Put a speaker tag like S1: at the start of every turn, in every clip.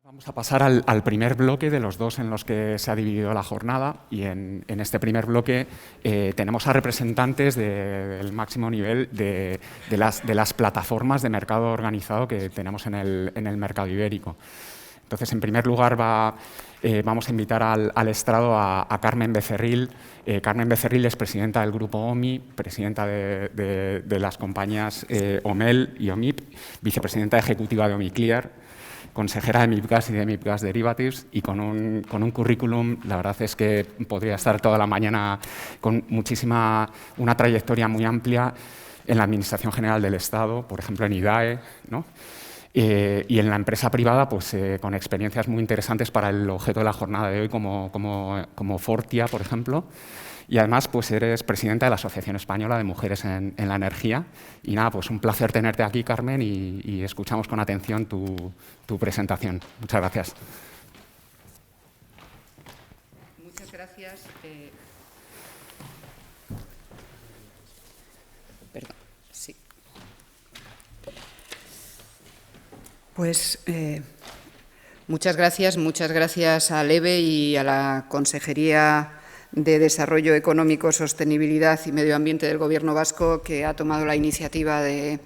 S1: Vamos a pasar al primer bloque de los dos en los que se ha dividido la jornada, y en este primer bloque tenemos a representantes del máximo nivel de las plataformas de mercado organizado que tenemos en el mercado ibérico. Entonces, en primer lugar, vamos a invitar al estrado a Carmen Becerril. Carmen Becerril es presidenta del Grupo OMI, presidenta de las compañías OMEL y OMIP, vicepresidenta ejecutiva de OMIClear, consejera de MIPGAS y de MIPGAS Derivatives, y con un currículum, la verdad es que podría estar toda la mañana con una trayectoria muy amplia en la Administración General del Estado, por ejemplo en IDAE, ¿no? Y en la empresa privada, pues con experiencias muy interesantes para el objeto de la jornada de hoy, como Fortia, por ejemplo. Y además, pues eres presidenta de la Asociación Española de Mujeres en la Energía. Y nada, pues un placer tenerte aquí, Carmen, y escuchamos con atención tu presentación. Muchas gracias.
S2: Muchas gracias. Perdón, sí. Pues muchas gracias al EBE y a la Consejería de Desarrollo Económico, Sostenibilidad y Medio Ambiente del Gobierno vasco, que ha tomado la iniciativa de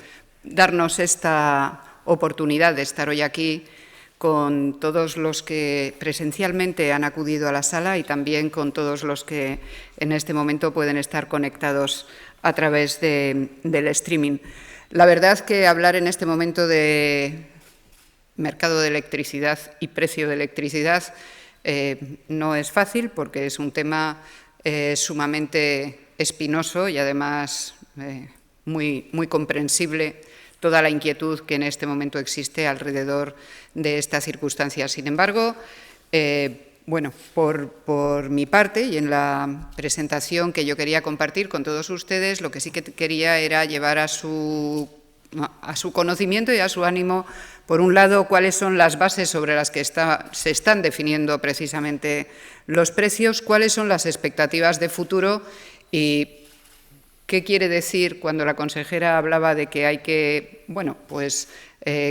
S2: darnos esta oportunidad de estar hoy aquí con todos los que presencialmente han acudido a la sala y también con todos los que en este momento pueden estar conectados a través del streaming. La verdad que hablar en este momento de mercado de electricidad y precio de electricidad no es fácil, porque es un tema sumamente espinoso y además muy comprensible toda la inquietud que en este momento existe alrededor de estas circunstancias. Sin embargo, bueno, por mi parte y en la presentación que yo quería compartir con todos ustedes, lo que sí que quería era llevar a su conocimiento y a su ánimo, por un lado, cuáles son las bases sobre las que se están definiendo precisamente los precios, cuáles son las expectativas de futuro y qué quiere decir cuando la consejera hablaba de que hay que, bueno, pues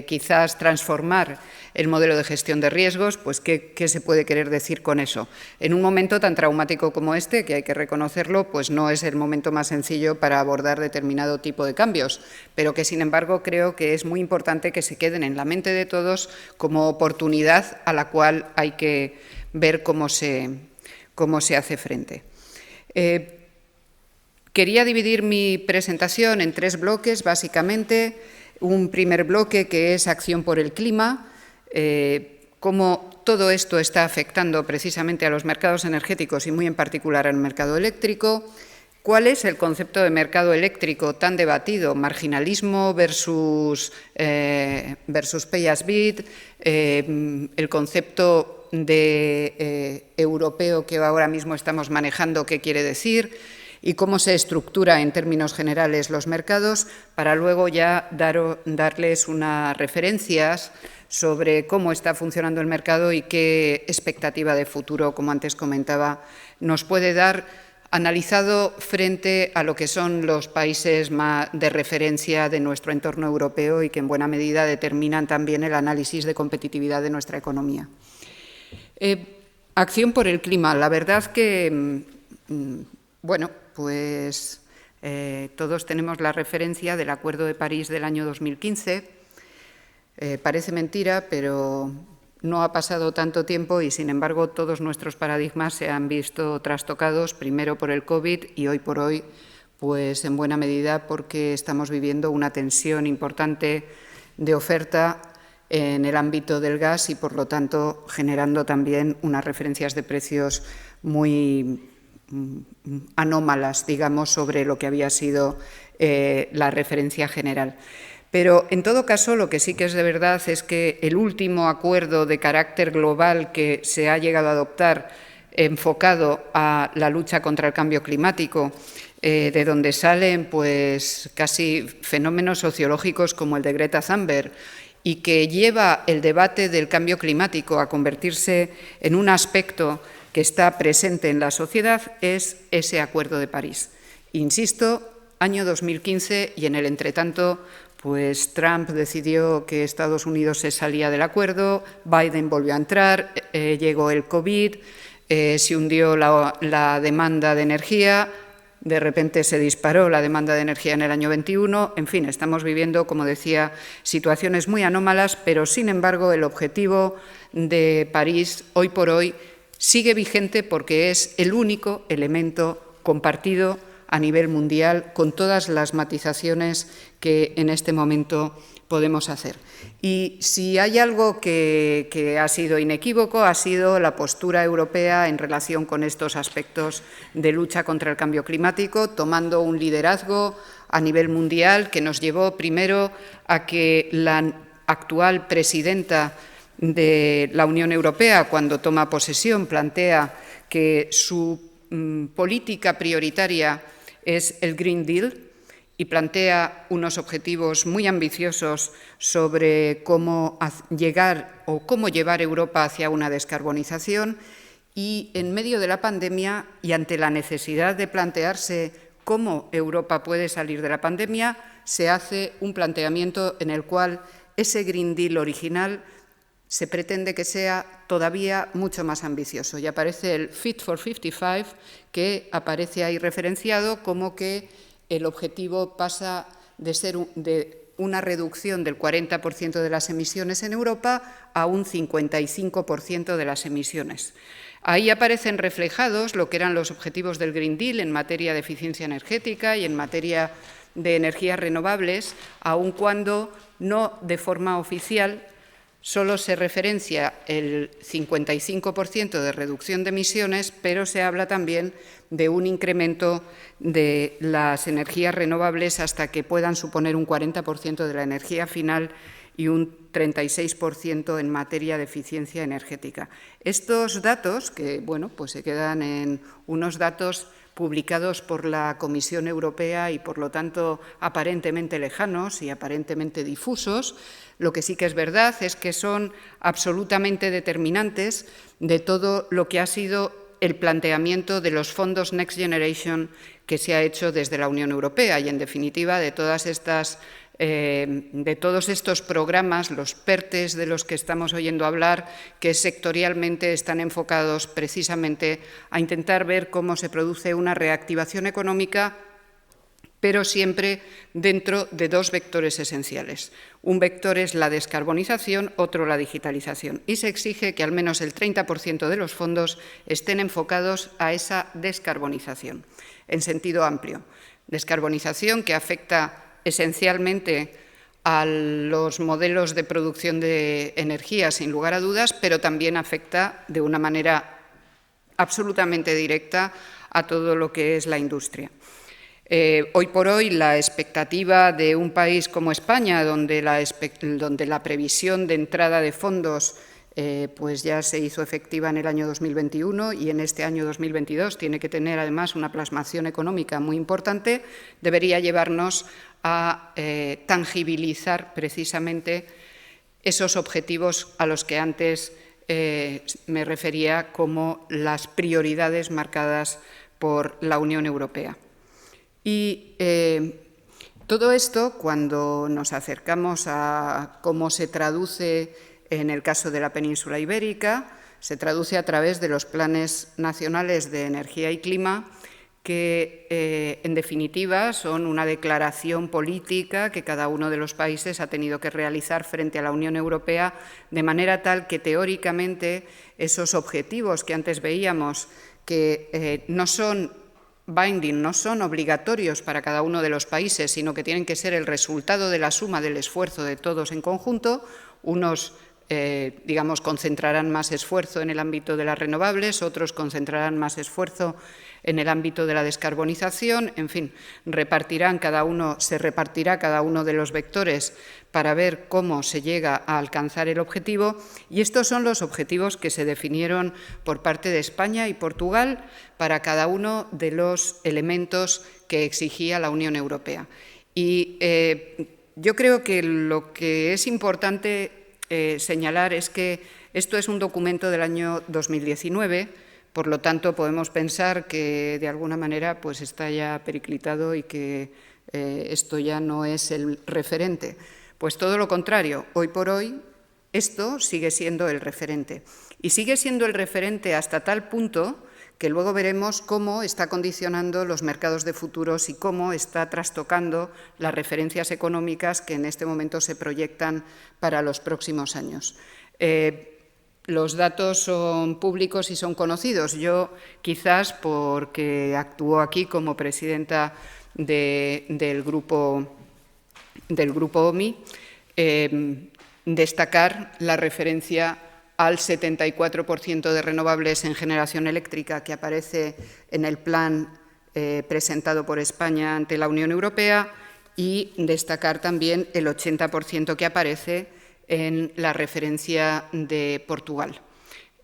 S2: quizás transformar el modelo de gestión de riesgos, pues ¿qué se puede querer decir con eso? En un momento tan traumático como este, que hay que reconocerlo, pues no es el momento más sencillo para abordar determinado tipo de cambios, pero que sin embargo creo que es muy importante que se queden en la mente de todos como oportunidad a la cual hay que ver cómo se hace frente. Quería dividir mi presentación en 3 bloques, básicamente. Un primer bloque que es acción por el clima, cómo todo esto está afectando precisamente a los mercados energéticos y muy en particular al mercado eléctrico. ¿Cuál es el concepto de mercado eléctrico tan debatido? Marginalismo versus pay as bid, el concepto europeo que ahora mismo estamos manejando, ¿qué quiere decir? Y cómo se estructura en términos generales los mercados, para luego ya darles unas referencias sobre cómo está funcionando el mercado y qué expectativa de futuro, como antes comentaba, nos puede dar, analizado frente a lo que son los países de referencia de nuestro entorno europeo y que en buena medida determinan también el análisis de competitividad de nuestra economía. Acción por el clima. La verdad que, bueno, pues todos tenemos la referencia del Acuerdo de París del año 2015. Parece mentira, pero no ha pasado tanto tiempo y, sin embargo, todos nuestros paradigmas se han visto trastocados, primero por el COVID y hoy por hoy, pues en buena medida porque estamos viviendo una tensión importante de oferta en el ámbito del gas y, por lo tanto, generando también unas referencias de precios muy anómalas, digamos, sobre lo que había sido la referencia general. Pero, en todo caso, lo que sí que es de verdad es que el último acuerdo de carácter global que se ha llegado a adoptar enfocado a la lucha contra el cambio climático, de donde salen pues casi fenómenos sociológicos como el de Greta Thunberg, y que lleva el debate del cambio climático a convertirse en un aspecto que está presente en la sociedad, es ese Acuerdo de París. Insisto, año 2015 y en el entretanto pues Trump decidió que Estados Unidos se salía del acuerdo, Biden volvió a entrar, llegó el COVID, se hundió la demanda de energía, de repente se disparó la demanda de energía en el año 21, en fin, estamos viviendo, como decía, situaciones muy anómalas, pero sin embargo el objetivo de París hoy por hoy sigue vigente porque es el único elemento compartido a nivel mundial con todas las matizaciones que en este momento podemos hacer. Y si hay algo que ha sido inequívoco, ha sido la postura europea en relación con estos aspectos de lucha contra el cambio climático, tomando un liderazgo a nivel mundial que nos llevó primero a que la actual presidenta de la Unión Europea, cuando toma posesión, plantea que su política prioritaria es el Green Deal y plantea unos objetivos muy ambiciosos sobre cómo llegar o cómo llevar Europa hacia una descarbonización. Y en medio de la pandemia y ante la necesidad de plantearse cómo Europa puede salir de la pandemia, se hace un planteamiento en el cual ese Green Deal original se pretende que sea todavía mucho más ambicioso. Y aparece el Fit for 55, que aparece ahí referenciado como que el objetivo pasa de ser de una reducción del 40% de las emisiones en Europa a un 55% de las emisiones. Ahí aparecen reflejados lo que eran los objetivos del Green Deal en materia de eficiencia energética y en materia de energías renovables, aun cuando no de forma oficial. Solo se referencia el 55% de reducción de emisiones, pero se habla también de un incremento de las energías renovables hasta que puedan suponer un 40% de la energía final y un 36% en materia de eficiencia energética. Estos datos, que bueno, pues se quedan en unos datos publicados por la Comisión Europea y, por lo tanto, aparentemente lejanos y aparentemente difusos, lo que sí que es verdad es que son absolutamente determinantes de todo lo que ha sido el planteamiento de los fondos Next Generation que se ha hecho desde la Unión Europea y, en definitiva, de todos estos programas, los PERTES de los que estamos oyendo hablar, que sectorialmente están enfocados precisamente a intentar ver cómo se produce una reactivación económica, pero siempre dentro de dos vectores esenciales. Un vector es la descarbonización, otro la digitalización. Y se exige que al menos el 30% de los fondos estén enfocados a esa descarbonización, en sentido amplio. Descarbonización que afecta esencialmente a los modelos de producción de energía, sin lugar a dudas, pero también afecta de una manera absolutamente directa a todo lo que es la industria. Hoy por hoy, la expectativa de un país como España, donde la previsión de entrada de fondos pues ya se hizo efectiva en el año 2021 y en este año 2022 tiene que tener además una plasmación económica muy importante, debería llevarnos a tangibilizar precisamente esos objetivos a los que antes me refería como las prioridades marcadas por la Unión Europea. Y todo esto, cuando nos acercamos a cómo se traduce en el caso de la península ibérica, se traduce a través de los planes nacionales de energía y clima, que en definitiva son una declaración política que cada uno de los países ha tenido que realizar frente a la Unión Europea, de manera tal que teóricamente esos objetivos que antes veíamos que no son binding, no son obligatorios para cada uno de los países, sino que tienen que ser el resultado de la suma del esfuerzo de todos en conjunto. Unos, digamos, concentrarán más esfuerzo en el ámbito de las renovables, otros concentrarán más esfuerzo en el ámbito de la descarbonización, en fin, se repartirá cada uno de los vectores para ver cómo se llega a alcanzar el objetivo, y estos son los objetivos que se definieron por parte de España y Portugal para cada uno de los elementos que exigía la Unión Europea. Y yo creo que lo que es importante señalar es que esto es un documento del año 2019, por lo tanto, podemos pensar que de alguna manera pues está ya periclitado y que Esto ya no es el referente. Pues todo lo contrario, hoy por hoy esto sigue siendo el referente. Y sigue siendo el referente hasta tal punto que luego veremos cómo está condicionando los mercados de futuros y cómo está trastocando las referencias económicas que en este momento se proyectan para los próximos años. Los datos son públicos y son conocidos. Yo, quizás porque actúo aquí como presidenta del grupo OMI, destacar la referencia al 74% de renovables en generación eléctrica que aparece en el plan presentado por España ante la Unión Europea y destacar también el 80% que aparece en la referencia de Portugal.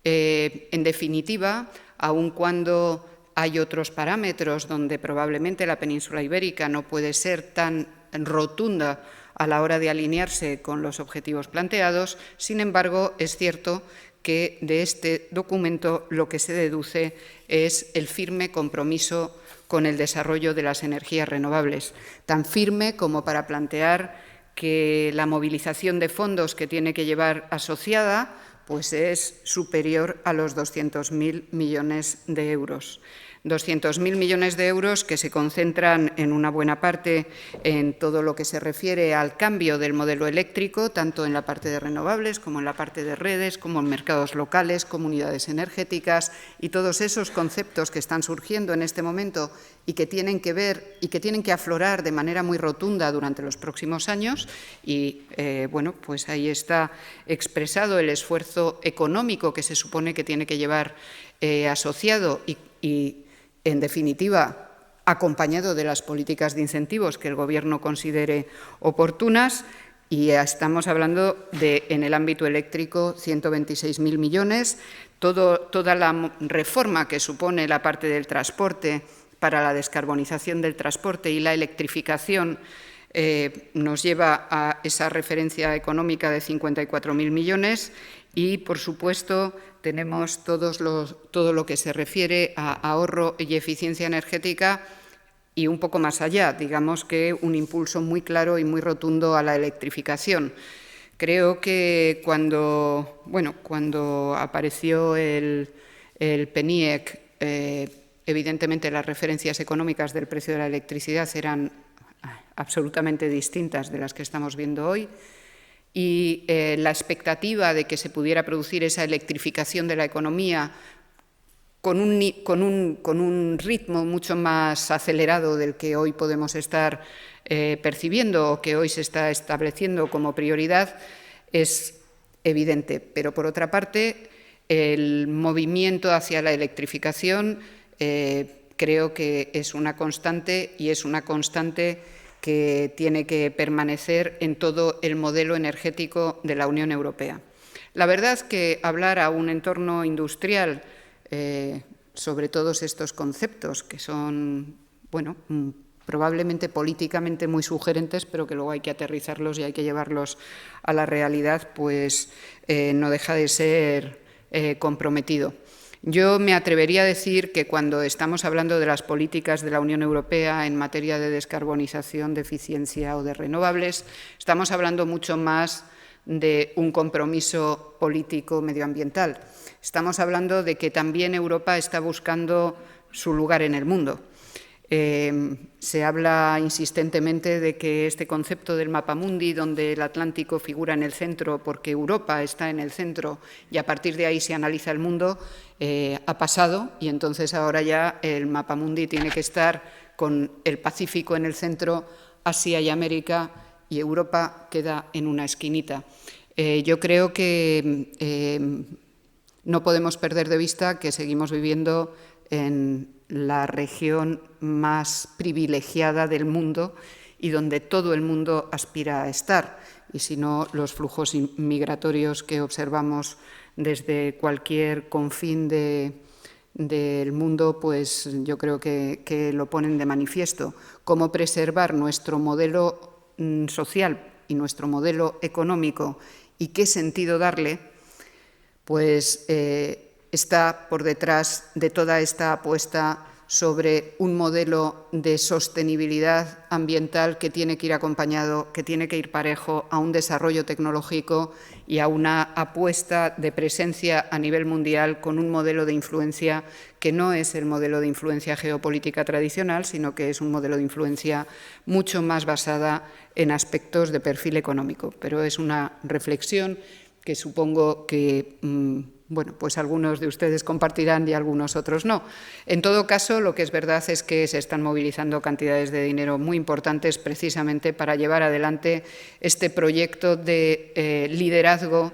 S2: En definitiva, aun cuando hay otros parámetros donde probablemente la península ibérica no puede ser tan rotunda a la hora de alinearse con los objetivos planteados, sin embargo, es cierto que de este documento lo que se deduce es el firme compromiso con el desarrollo de las energías renovables, tan firme como para plantear que la movilización de fondos que tiene que llevar asociada pues es superior a los 200.000 millones de euros. 200.000 millones de euros que se concentran en una buena parte en todo lo que se refiere al cambio del modelo eléctrico, tanto en la parte de renovables como en la parte de redes, como en mercados locales, comunidades energéticas y todos esos conceptos que están surgiendo en este momento y que tienen que ver y que tienen que aflorar de manera muy rotunda durante los próximos años. Y bueno, pues ahí está expresado el esfuerzo económico que se supone que tiene que llevar asociado y en definitiva, acompañado de las políticas de incentivos que el Gobierno considere oportunas, y estamos hablando de, en el ámbito eléctrico, 126.000 millones, toda la reforma que supone la parte del transporte para la descarbonización del transporte y la electrificación nos lleva a esa referencia económica de 54.000 millones y, por supuesto, tenemos todo lo que se refiere a ahorro y eficiencia energética y un poco más allá, digamos que un impulso muy claro y muy rotundo a la electrificación. Creo que cuando apareció el PNIEC, evidentemente las referencias económicas del precio de la electricidad eran absolutamente distintas de las que estamos viendo hoy. Y la expectativa de que se pudiera producir esa electrificación de la economía con un ritmo mucho más acelerado del que hoy podemos estar percibiendo o que hoy se está estableciendo como prioridad es evidente. Pero, por otra parte, el movimiento hacia la electrificación creo que es una constante y es una constante que tiene que permanecer en todo el modelo energético de la Unión Europea. La verdad es que hablar a un entorno industrial sobre todos estos conceptos, que son, bueno, probablemente políticamente muy sugerentes, pero que luego hay que aterrizarlos y hay que llevarlos a la realidad, pues no deja de ser comprometido. Yo me atrevería a decir que cuando estamos hablando de las políticas de la Unión Europea en materia de descarbonización, de eficiencia o de renovables, estamos hablando mucho más de un compromiso político medioambiental. Estamos hablando de que también Europa está buscando su lugar en el mundo. Se habla insistentemente de que este concepto del mapamundi, donde el Atlántico figura en el centro porque Europa está en el centro y a partir de ahí se analiza el mundo, ha pasado y entonces ahora ya el mapamundi tiene que estar con el Pacífico en el centro, Asia y América, y Europa queda en una esquinita. Yo creo que no podemos perder de vista que seguimos viviendo en la región más privilegiada del mundo y donde todo el mundo aspira a estar. Y si no, los flujos migratorios que observamos desde cualquier confín del mundo, pues yo creo que lo ponen de manifiesto. Cómo preservar nuestro modelo social y nuestro modelo económico y qué sentido darle, pues está por detrás de toda esta apuesta sobre un modelo de sostenibilidad ambiental que tiene que ir acompañado, que tiene que ir parejo a un desarrollo tecnológico y a una apuesta de presencia a nivel mundial con un modelo de influencia que no es el modelo de influencia geopolítica tradicional, sino que es un modelo de influencia mucho más basada en aspectos de perfil económico. Pero es una reflexión que supongo que bueno, pues algunos de ustedes compartirán y algunos otros no. En todo caso, lo que es verdad es que se están movilizando cantidades de dinero muy importantes precisamente para llevar adelante este proyecto de liderazgo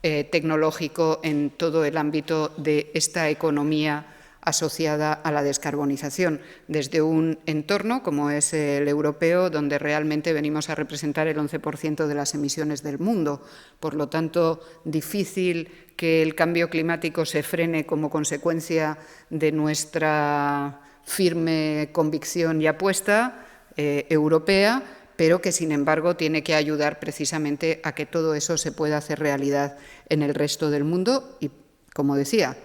S2: tecnológico en todo el ámbito de esta economía asociada a la descarbonización, desde un entorno como es el europeo, donde realmente venimos a representar el 11% de las emisiones del mundo. Por lo tanto, difícil que el cambio climático se frene como consecuencia de nuestra firme convicción y apuesta europea, pero que, sin embargo, tiene que ayudar precisamente a que todo eso se pueda hacer realidad en el resto del mundo y, como decía,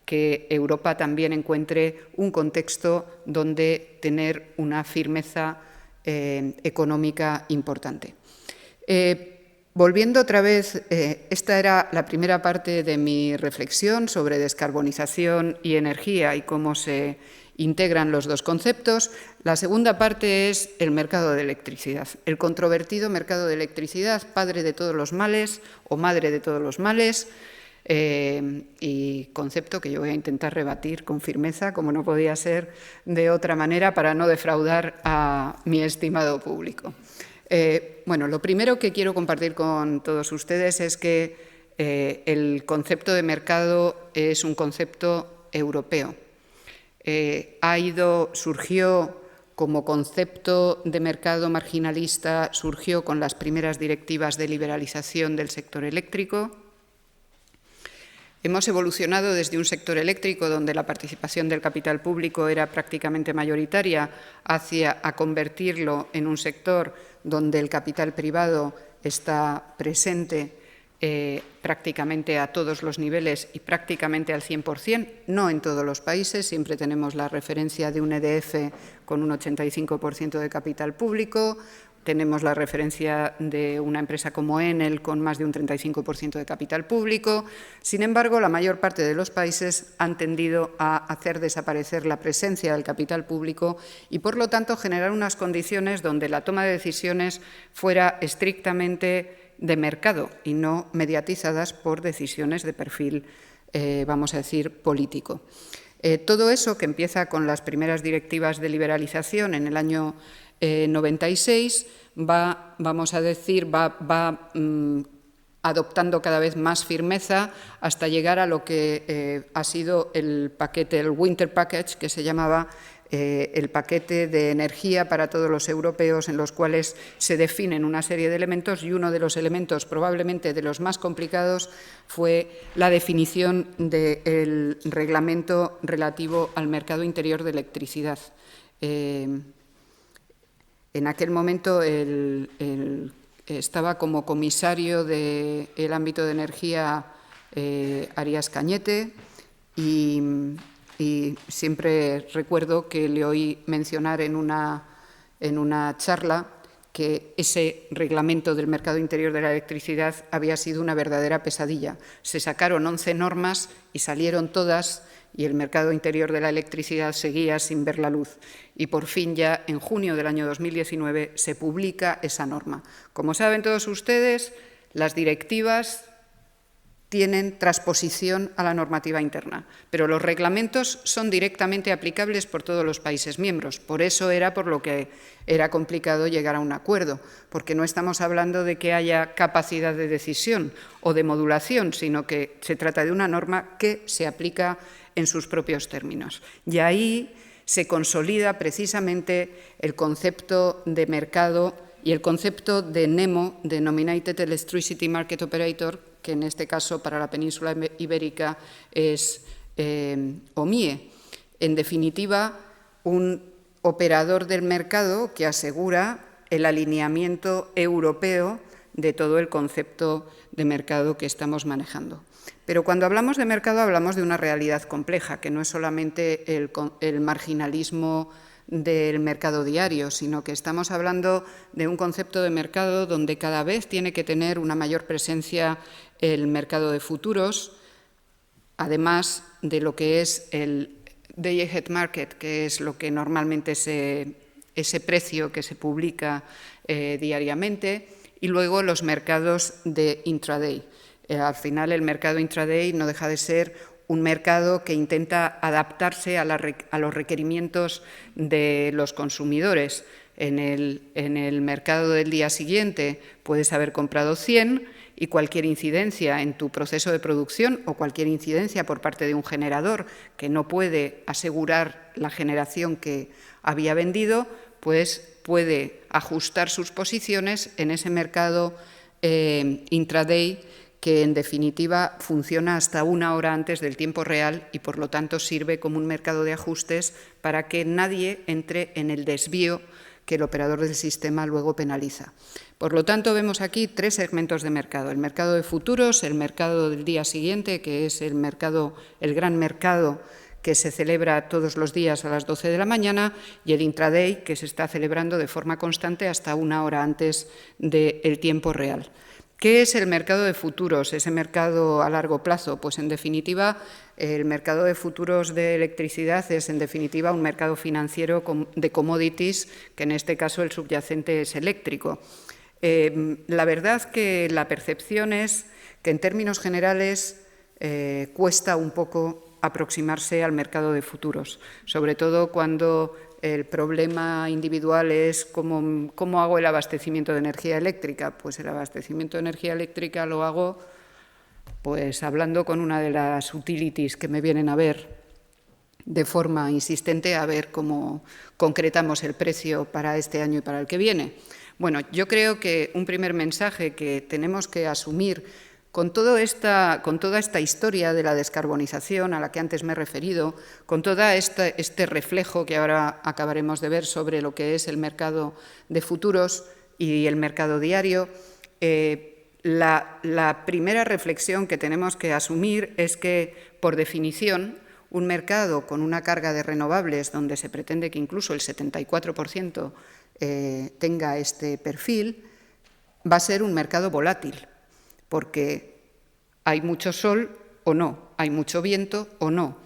S2: que Europa también encuentre un contexto donde tener una firmeza económica importante. Volviendo otra vez, esta era la primera parte de mi reflexión sobre descarbonización y energía y cómo se integran los dos conceptos. La segunda parte es el mercado de electricidad, el controvertido mercado de electricidad, padre de todos los males o madre de todos los males, y concepto que yo voy a intentar rebatir con firmeza, como no podía ser de otra manera, para no defraudar a mi estimado público. Bueno, lo primero que quiero compartir con todos ustedes es que el concepto de mercado es un concepto europeo. Surgió como concepto de mercado marginalista, surgió con las primeras directivas de liberalización del sector eléctrico. Hemos evolucionado desde un sector eléctrico donde la participación del capital público era prácticamente mayoritaria hacia a convertirlo en un sector donde el capital privado está presente prácticamente a todos los niveles y prácticamente al 100%, no en todos los países. Siempre tenemos la referencia de un EDF con un 85% de capital público. Tenemos la referencia de una empresa como Enel con más de un 35% de capital público. Sin embargo, la mayor parte de los países han tendido a hacer desaparecer la presencia del capital público y, por lo tanto, generar unas condiciones donde la toma de decisiones fuera estrictamente de mercado y no mediatizadas por decisiones de perfil, vamos a decir, político. Todo eso, que empieza con las primeras directivas de liberalización en el año 96, va adoptando cada vez más firmeza hasta llegar a lo que ha sido el paquete, el Winter Package, que se llamaba el paquete de energía para todos los europeos, en los cuales se definen una serie de elementos, y uno de los elementos, probablemente de los más complicados, fue la definición del reglamento relativo al mercado interior de electricidad. En aquel momento estaba como comisario del ámbito de energía Arias Cañete y siempre recuerdo que le oí mencionar en una charla que ese reglamento del mercado interior de la electricidad había sido una verdadera pesadilla. Se sacaron 11 normas y salieron todas, y el mercado interior de la electricidad seguía sin ver la luz. Y por fin, ya en junio del año 2019, se publica esa norma. Como saben todos ustedes, las directivas tienen transposición a la normativa interna, pero los reglamentos son directamente aplicables por todos los países miembros. Por eso era por lo que era complicado llegar a un acuerdo, porque no estamos hablando de que haya capacidad de decisión o de modulación, sino que se trata de una norma que se aplica en sus propios términos. Y ahí se consolida precisamente el concepto de mercado y el concepto de NEMO, Denominated Electricity Market Operator, que en este caso para la península ibérica es OMIE. En definitiva, un operador del mercado que asegura el alineamiento europeo de todo el concepto de mercado que estamos manejando. Pero cuando hablamos de mercado hablamos de una realidad compleja, que no es solamente el marginalismo del mercado diario, sino que estamos hablando de un concepto de mercado donde cada vez tiene que tener una mayor presencia el mercado de futuros, además de lo que es el Day Ahead Market, que es lo que normalmente ese precio que se publica diariamente, y luego los mercados de intraday. Al final el mercado intraday no deja de ser un mercado que intenta adaptarse a los requerimientos de los consumidores. En el mercado del día siguiente puedes haber comprado 100 y cualquier incidencia en tu proceso de producción o cualquier incidencia por parte de un generador que no puede asegurar la generación que había vendido, pues puede ajustar sus posiciones en ese mercado intraday, que en definitiva funciona hasta 1 hora antes del tiempo real y por lo tanto sirve como un mercado de ajustes para que nadie entre en el desvío que el operador del sistema luego penaliza. Por lo tanto, vemos aquí 3 segmentos de mercado: el mercado de futuros, el mercado del día siguiente, que es el gran mercado que se celebra todos los días a las 12 de la mañana, y el intraday, que se está celebrando de forma constante hasta 1 hora antes del tiempo real. ¿Qué es el mercado de futuros, ese mercado a largo plazo? Pues en definitiva, el mercado de futuros de electricidad es en definitiva un mercado financiero de commodities, que en este caso el subyacente es eléctrico. La verdad que la percepción es que en términos generales cuesta un poco aproximarse al mercado de futuros, sobre todo cuando el problema individual es ¿cómo hago el abastecimiento de energía eléctrica? Pues el abastecimiento de energía eléctrica lo hago pues hablando con una de las utilities que me vienen a ver de forma insistente a ver cómo concretamos el precio para este año y para el que viene. Bueno, yo creo que un primer mensaje que tenemos que asumir con toda esta historia de la descarbonización a la que antes me he referido, con todo este reflejo que ahora acabaremos de ver sobre lo que es el mercado de futuros y el mercado diario, la primera reflexión que tenemos que asumir es que, por definición, un mercado con una carga de renovables donde se pretende que incluso el 74% tenga este perfil, va a ser un mercado volátil, porque hay mucho sol o no, hay mucho viento o no.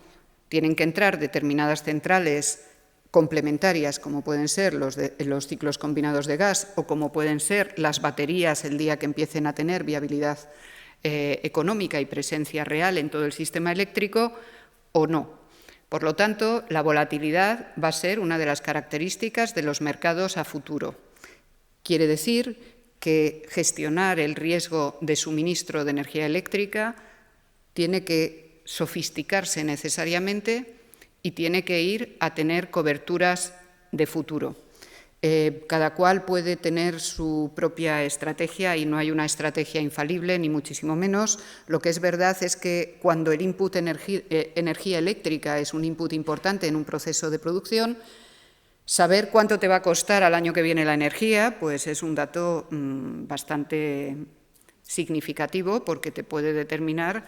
S2: Tienen que entrar determinadas centrales complementarias, como pueden ser los ciclos combinados de gas o como pueden ser las baterías el día que empiecen a tener viabilidad económica y presencia real en todo el sistema eléctrico, o no. Por lo tanto, la volatilidad va a ser una de las características de los mercados a futuro. Quiere decir que gestionar el riesgo de suministro de energía eléctrica tiene que sofisticarse necesariamente y tiene que ir a tener coberturas de futuro. Cada cual puede tener su propia estrategia y no hay una estrategia infalible, ni muchísimo menos. Lo que es verdad es que cuando el input energía eléctrica es un input importante en un proceso de producción, saber cuánto te va a costar al año que viene la energía, pues es un dato bastante significativo, porque te puede determinar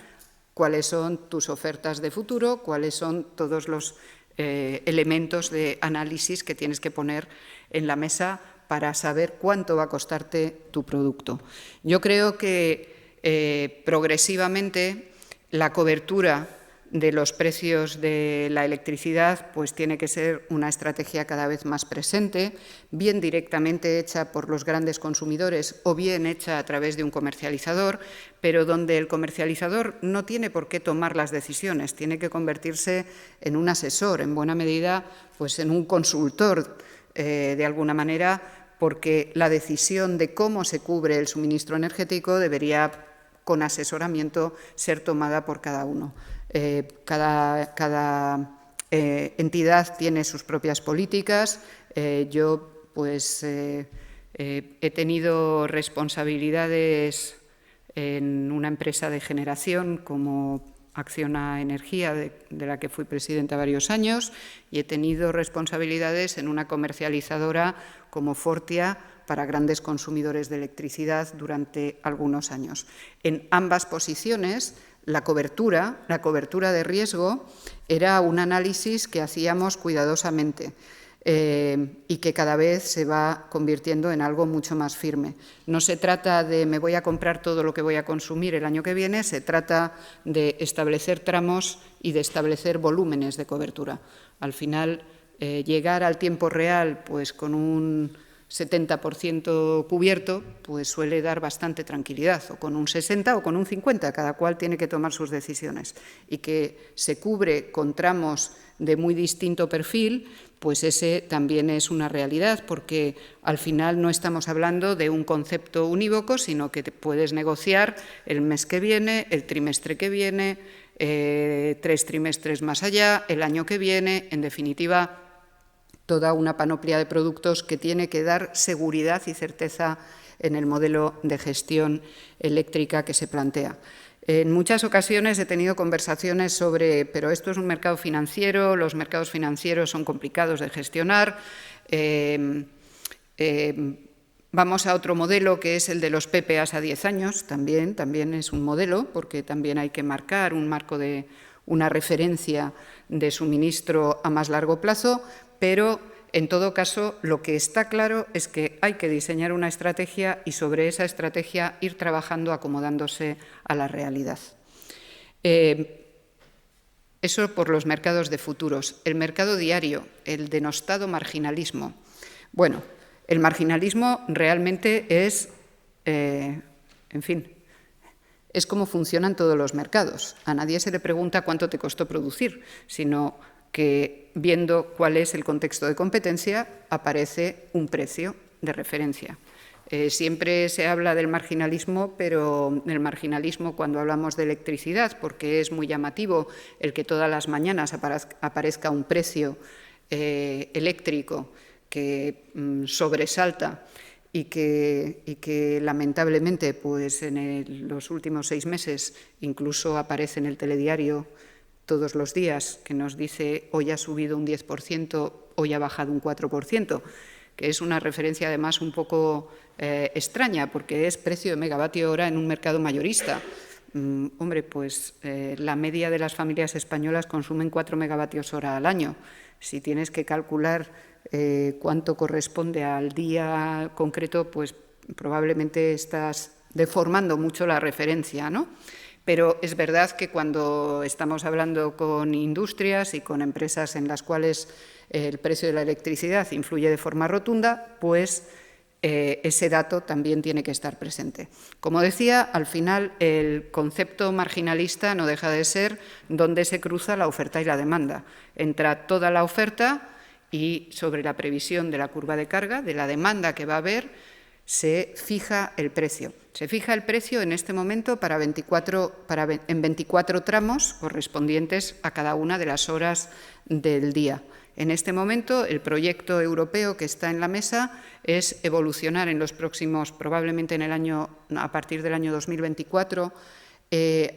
S2: cuáles son tus ofertas de futuro, cuáles son todos los elementos de análisis que tienes que poner en la mesa para saber cuánto va a costarte tu producto. Yo creo que progresivamente la cobertura de los precios de la electricidad pues tiene que ser una estrategia cada vez más presente, bien directamente hecha por los grandes consumidores o bien hecha a través de un comercializador, pero donde el comercializador no tiene por qué tomar las decisiones, tiene que convertirse en un asesor, en buena medida pues en un consultor de alguna manera, porque la decisión de cómo se cubre el suministro energético debería, con asesoramiento, ser tomada por cada uno. Cada entidad tiene sus propias políticas. Yo pues he tenido responsabilidades en una empresa de generación como Acciona Energía, de la que fui presidenta varios años, y he tenido responsabilidades en una comercializadora como Fortia, para grandes consumidores de electricidad durante algunos años. En ambas posiciones, la cobertura de riesgo era un análisis que hacíamos cuidadosamente y que cada vez se va convirtiendo en algo mucho más firme. No se trata de me voy a comprar todo lo que voy a consumir el año que viene, se trata de establecer tramos y de establecer volúmenes de cobertura. Al final, llegar al tiempo real pues con un 70% cubierto, pues suele dar bastante tranquilidad, o con un 60 o con un 50, cada cual tiene que tomar sus decisiones. Y que se cubre con tramos de muy distinto perfil, pues ese también es una realidad, porque al final no estamos hablando de un concepto unívoco, sino que te puedes negociar el mes que viene, el trimestre que viene, 3 trimestres más allá, el año que viene, en definitiva, toda una panoplia de productos que tiene que dar seguridad y certeza en el modelo de gestión eléctrica que se plantea. En muchas ocasiones he tenido conversaciones sobre, pero esto es un mercado financiero, los mercados financieros son complicados de gestionar, vamos a otro modelo que es el de los PPAs a 10 años, también es un modelo, porque también hay que marcar un marco de una referencia de suministro a más largo plazo, pero en todo caso lo que está claro es que hay que diseñar una estrategia y sobre esa estrategia ir trabajando acomodándose a la realidad. Eso por los mercados de futuros. El mercado diario, el denostado marginalismo. Bueno, el marginalismo realmente es, en fin, es como funcionan todos los mercados. A nadie se le pregunta cuánto te costó producir, sino que viendo cuál es el contexto de competencia aparece un precio de referencia. Siempre se habla del marginalismo, pero del marginalismo cuando hablamos de electricidad, porque es muy llamativo el que todas las mañanas aparezca un precio eléctrico que sobresalta y que lamentablemente pues en los últimos 6 meses incluso aparece en el telediario todos los días, que nos dice hoy ha subido un 10%, hoy ha bajado un 4%, que es una referencia además un poco extraña, porque es precio de megavatio hora en un mercado mayorista. Hombre, pues la media de las familias españolas consumen 4 megavatios hora al año. Si tienes que calcular cuánto corresponde al día concreto, pues probablemente estás deformando mucho la referencia, ¿no? Pero es verdad que cuando estamos hablando con industrias y con empresas en las cuales el precio de la electricidad influye de forma rotunda, pues ese dato también tiene que estar presente. Como decía, al final el concepto marginalista no deja de ser dónde se cruza la oferta y la demanda. Entra toda la oferta y sobre la previsión de la curva de carga, de la demanda que va a haber, se fija el precio. Se fija el precio en este momento en 24 tramos correspondientes a cada una de las horas del día. En este momento, el proyecto europeo que está en la mesa es evolucionar en los próximos, probablemente a partir del año 2024,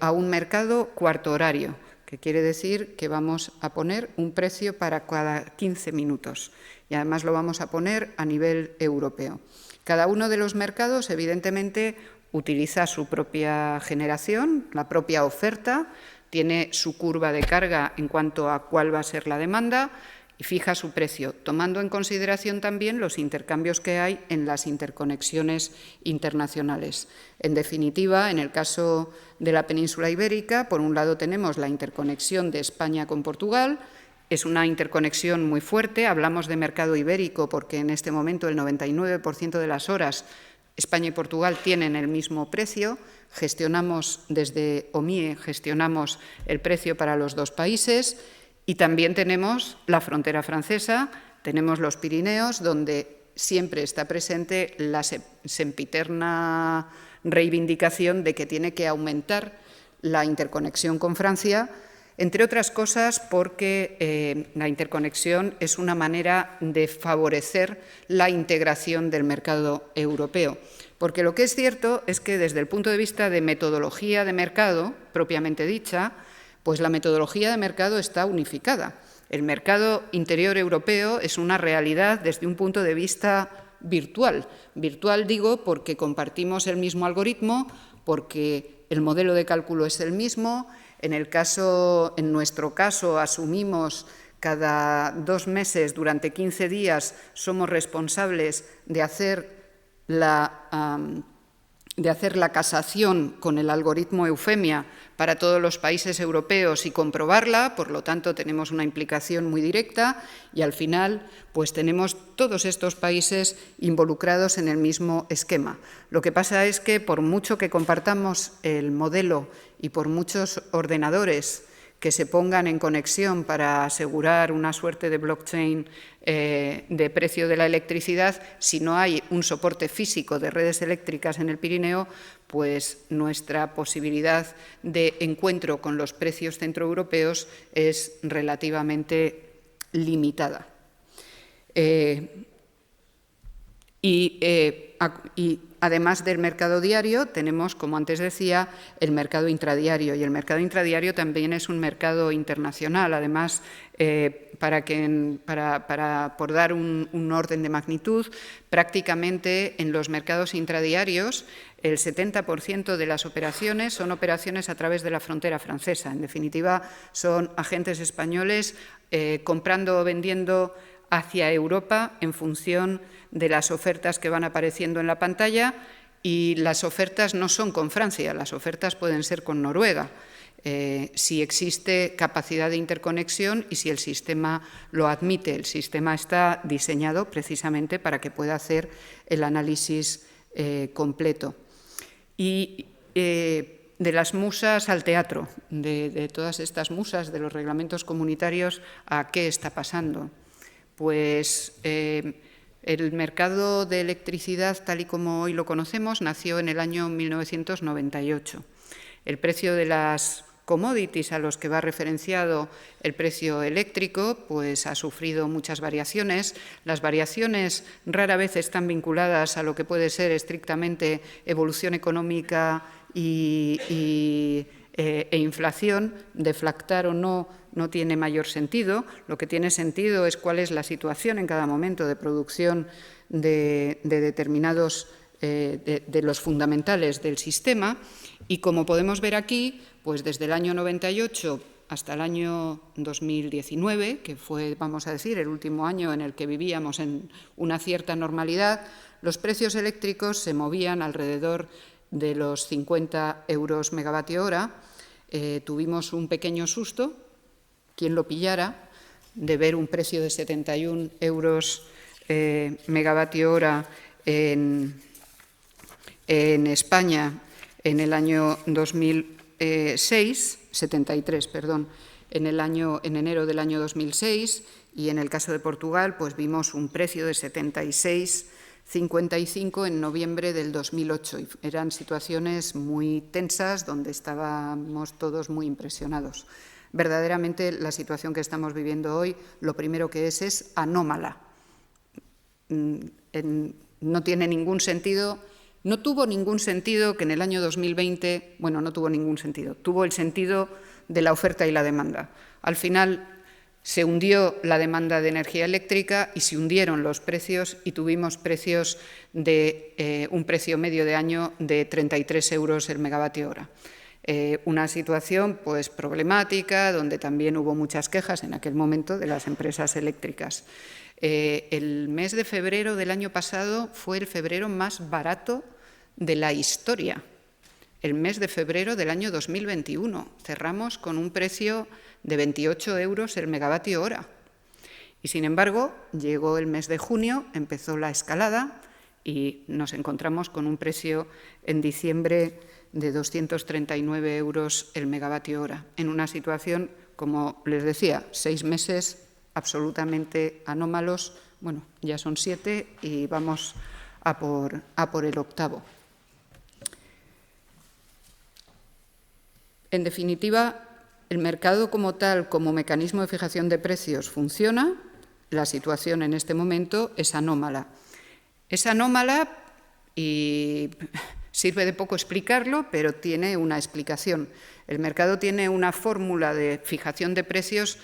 S2: a un mercado cuarto horario, que quiere decir que vamos a poner un precio para cada 15 minutos y además lo vamos a poner a nivel europeo. Cada uno de los mercados, evidentemente, utiliza su propia generación, la propia oferta, tiene su curva de carga en cuanto a cuál va a ser la demanda y fija su precio, tomando en consideración también los intercambios que hay en las interconexiones internacionales. En definitiva, en el caso de la península ibérica, por un lado tenemos la interconexión de España con Portugal. Es una interconexión muy fuerte, hablamos de mercado ibérico porque en este momento el 99% de las horas España y Portugal tienen el mismo precio, desde OMIE gestionamos el precio para los dos países y también tenemos la frontera francesa, tenemos los Pirineos, donde siempre está presente la sempiterna reivindicación de que tiene que aumentar la interconexión con Francia, entre otras cosas porque la interconexión es una manera de favorecer la integración del mercado europeo. Porque lo que es cierto es que desde el punto de vista de metodología de mercado, propiamente dicha, pues la metodología de mercado está unificada. El mercado interior europeo es una realidad desde un punto de vista virtual. Virtual digo porque compartimos el mismo algoritmo, porque el modelo de cálculo es el mismo. En nuestro caso, asumimos cada 2 meses, durante 15 días, somos responsables de hacer la casación con el algoritmo Eufemia para todos los países europeos y comprobarla, por lo tanto tenemos una implicación muy directa y al final pues tenemos todos estos países involucrados en el mismo esquema. Lo que pasa es que por mucho que compartamos el modelo y por muchos ordenadores que se pongan en conexión para asegurar una suerte de blockchain de precio de la electricidad, si no hay un soporte físico de redes eléctricas en el Pirineo, pues nuestra posibilidad de encuentro con los precios centroeuropeos es relativamente limitada. Y además del mercado diario, tenemos, como antes decía, el mercado intradiario. Y el mercado intradiario también es un mercado internacional. Además, por dar un orden de magnitud, prácticamente en los mercados intradiarios el 70% de las operaciones son operaciones a través de la frontera francesa. En definitiva, son agentes españoles comprando o vendiendo hacia Europa en función de las ofertas que van apareciendo en la pantalla, y las ofertas no son con Francia, las ofertas pueden ser con Noruega, si existe capacidad de interconexión y si el sistema lo admite. El sistema está diseñado precisamente para que pueda hacer el análisis completo. Y de las musas al teatro, de todas estas musas de los reglamentos comunitarios, ¿a qué está pasando? Pues el mercado de electricidad, tal y como hoy lo conocemos, nació en el año 1998. El precio de las commodities a los que va referenciado el precio eléctrico, pues ha sufrido muchas variaciones. Las variaciones rara vez están vinculadas a lo que puede ser estrictamente evolución económica e inflación. Deflactar o no tiene mayor sentido. Lo que tiene sentido es cuál es la situación en cada momento de producción de determinados de los fundamentales del sistema. Y como podemos ver aquí, pues desde el año 98 hasta el año 2019, que fue, vamos a decir, el último año en el que vivíamos en una cierta normalidad, los precios eléctricos se movían alrededor de los 50 euros megavatio hora. Tuvimos un pequeño susto, quien lo pillara, de ver un precio de 71 euros megavatio hora en España en el año 2006, 73, perdón, en enero del año 2006, y en el caso de Portugal pues vimos un precio de 76,55 en noviembre del 2008. Y eran situaciones muy tensas donde estábamos todos muy impresionados. Verdaderamente la situación que estamos viviendo hoy, lo primero que es anómala. No tiene ningún sentido. No tuvo ningún sentido que en el año 2020, bueno, no tuvo ningún sentido, tuvo el sentido de la oferta y la demanda. Al final se hundió la demanda de energía eléctrica y se hundieron los precios y tuvimos precios de un precio medio de año de 33 euros el megavatio hora. Una situación pues problemática, donde también hubo muchas quejas en aquel momento de las empresas eléctricas. El mes de febrero del año pasado fue el febrero más barato de la historia. El mes de febrero del año 2021 cerramos con un precio de 28 euros el megavatio hora. Y sin embargo, llegó el mes de junio, empezó la escalada y nos encontramos con un precio en diciembre de 239 euros el megavatio hora, en una situación, como les decía, 6 meses absolutamente anómalos. Bueno, ya son 7 y vamos a por el 8º. En definitiva, el mercado como tal, como mecanismo de fijación de precios, funciona. La situación en este momento es anómala. Es anómala y sirve de poco explicarlo, pero tiene una explicación. El mercado tiene una fórmula de fijación de precios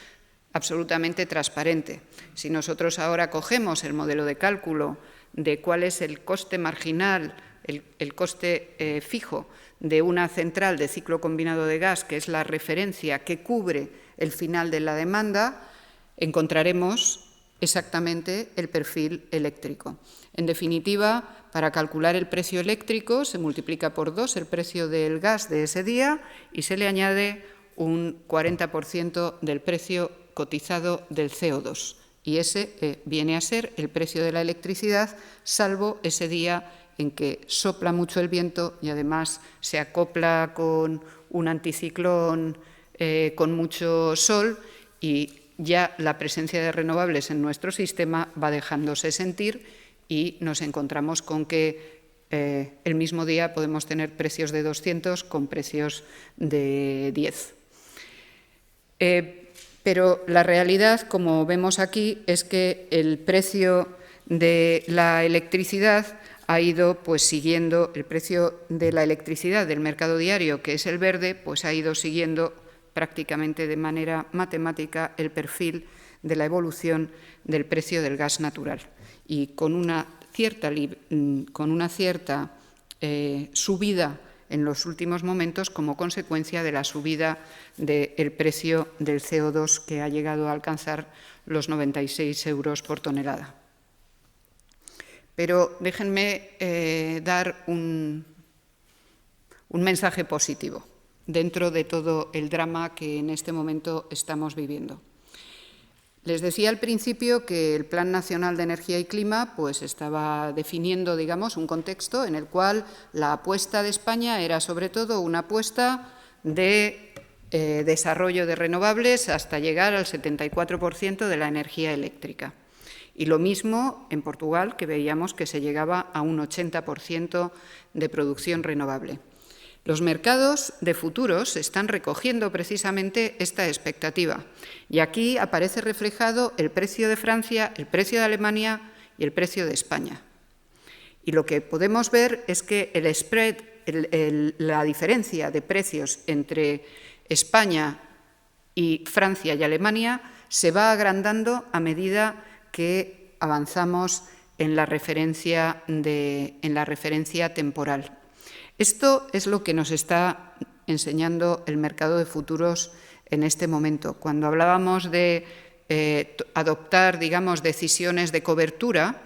S2: absolutamente transparente. Si nosotros ahora cogemos el modelo de cálculo de cuál es el coste marginal, el coste fijo de una central de ciclo combinado de gas, que es la referencia que cubre el final de la demanda, encontraremos exactamente el perfil eléctrico. En definitiva, para calcular el precio eléctrico se multiplica por 2 el precio del gas de ese día y se le añade un 40% del precio cotizado del CO2. Y ese viene a ser el precio de la electricidad, salvo ese día en que sopla mucho el viento y además se acopla con un anticiclón con mucho sol, y ya la presencia de renovables en nuestro sistema va dejándose sentir y nos encontramos con que el mismo día podemos tener precios de 200 con precios de 10. Pero la realidad, como vemos aquí, es que el precio de la electricidad ha ido pues siguiendo, el precio de la electricidad del mercado diario, que es el verde, pues ha ido siguiendo prácticamente de manera matemática el perfil de la evolución del precio del gas natural, y con una cierta subida en los últimos momentos como consecuencia de la subida del precio del CO2, que ha llegado a alcanzar los 96 euros por tonelada. Pero déjenme dar un mensaje positivo dentro de todo el drama que en este momento estamos viviendo. Les decía al principio que el Plan Nacional de Energía y Clima pues estaba definiendo, digamos, un contexto en el cual la apuesta de España era sobre todo una apuesta de desarrollo de renovables hasta llegar al 74% de la energía eléctrica. Y lo mismo en Portugal, que veíamos que se llegaba a un 80% de producción renovable. Los mercados de futuros están recogiendo precisamente esta expectativa, y aquí aparece reflejado el precio de Francia, el precio de Alemania y el precio de España. Y lo que podemos ver es que el spread, la diferencia de precios entre España y Francia y Alemania se va agrandando a medida que avanzamos en la referencia temporal. Esto es lo que nos está enseñando el mercado de futuros en este momento. Cuando hablábamos de adoptar, digamos, decisiones de cobertura,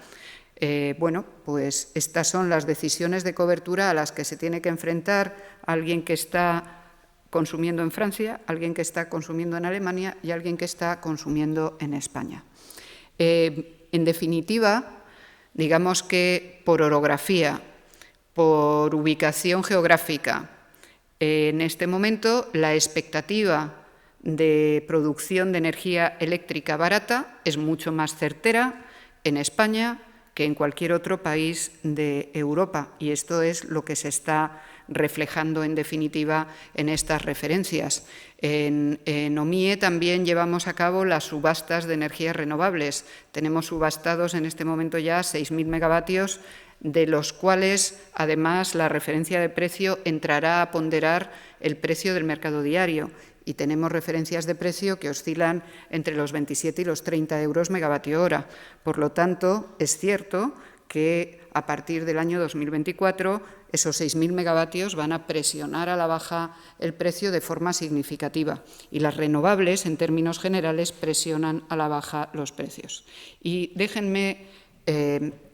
S2: bueno, pues estas son las decisiones de cobertura a las que se tiene que enfrentar alguien que está consumiendo en Francia, alguien que está consumiendo en Alemania y alguien que está consumiendo en España. En definitiva, digamos que por orografía, por ubicación geográfica, en este momento la expectativa de producción de energía eléctrica barata es mucho más certera en España que en cualquier otro país de Europa, y esto es lo que se está reflejando en definitiva en estas referencias. En OMIE también llevamos a cabo las subastas de energías renovables. Tenemos subastados en este momento ya 6.000 megavatios, de los cuales, además, la referencia de precio entrará a ponderar el precio del mercado diario. Y tenemos referencias de precio que oscilan entre los 27 y los 30 euros megavatio hora. Por lo tanto, es cierto que a partir del año 2024 esos 6.000 megavatios van a presionar a la baja el precio de forma significativa, y las renovables, en términos generales, presionan a la baja los precios. Y déjenme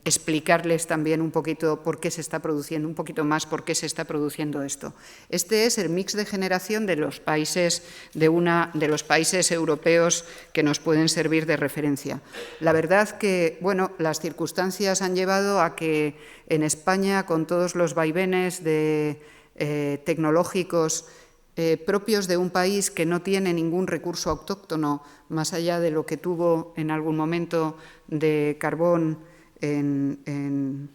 S2: explicarles también un poquito por qué se está produciendo, un poquito más por qué se está produciendo esto. Este es el mix de generación de los países, de los países europeos que nos pueden servir de referencia. La verdad que, bueno, las circunstancias han llevado a que en España, con todos los vaivenes tecnológicos propios de un país que no tiene ningún recurso autóctono, más allá de lo que tuvo en algún momento de carbón en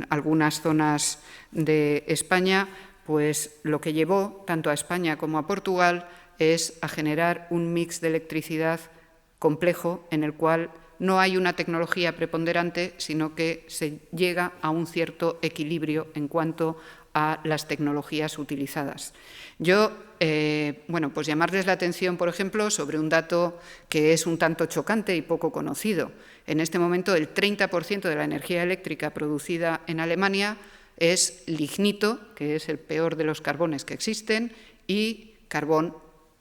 S2: algunas zonas de España, pues lo que llevó tanto a España como a Portugal es a generar un mix de electricidad complejo en el cual no hay una tecnología preponderante, sino que se llega a un cierto equilibrio en cuanto a las tecnologías utilizadas. Yo, pues llamarles la atención, por ejemplo, sobre un dato que es un tanto chocante y poco conocido. En este momento, el 30% de la energía eléctrica producida en Alemania es lignito, que es el peor de los carbones que existen, y carbón.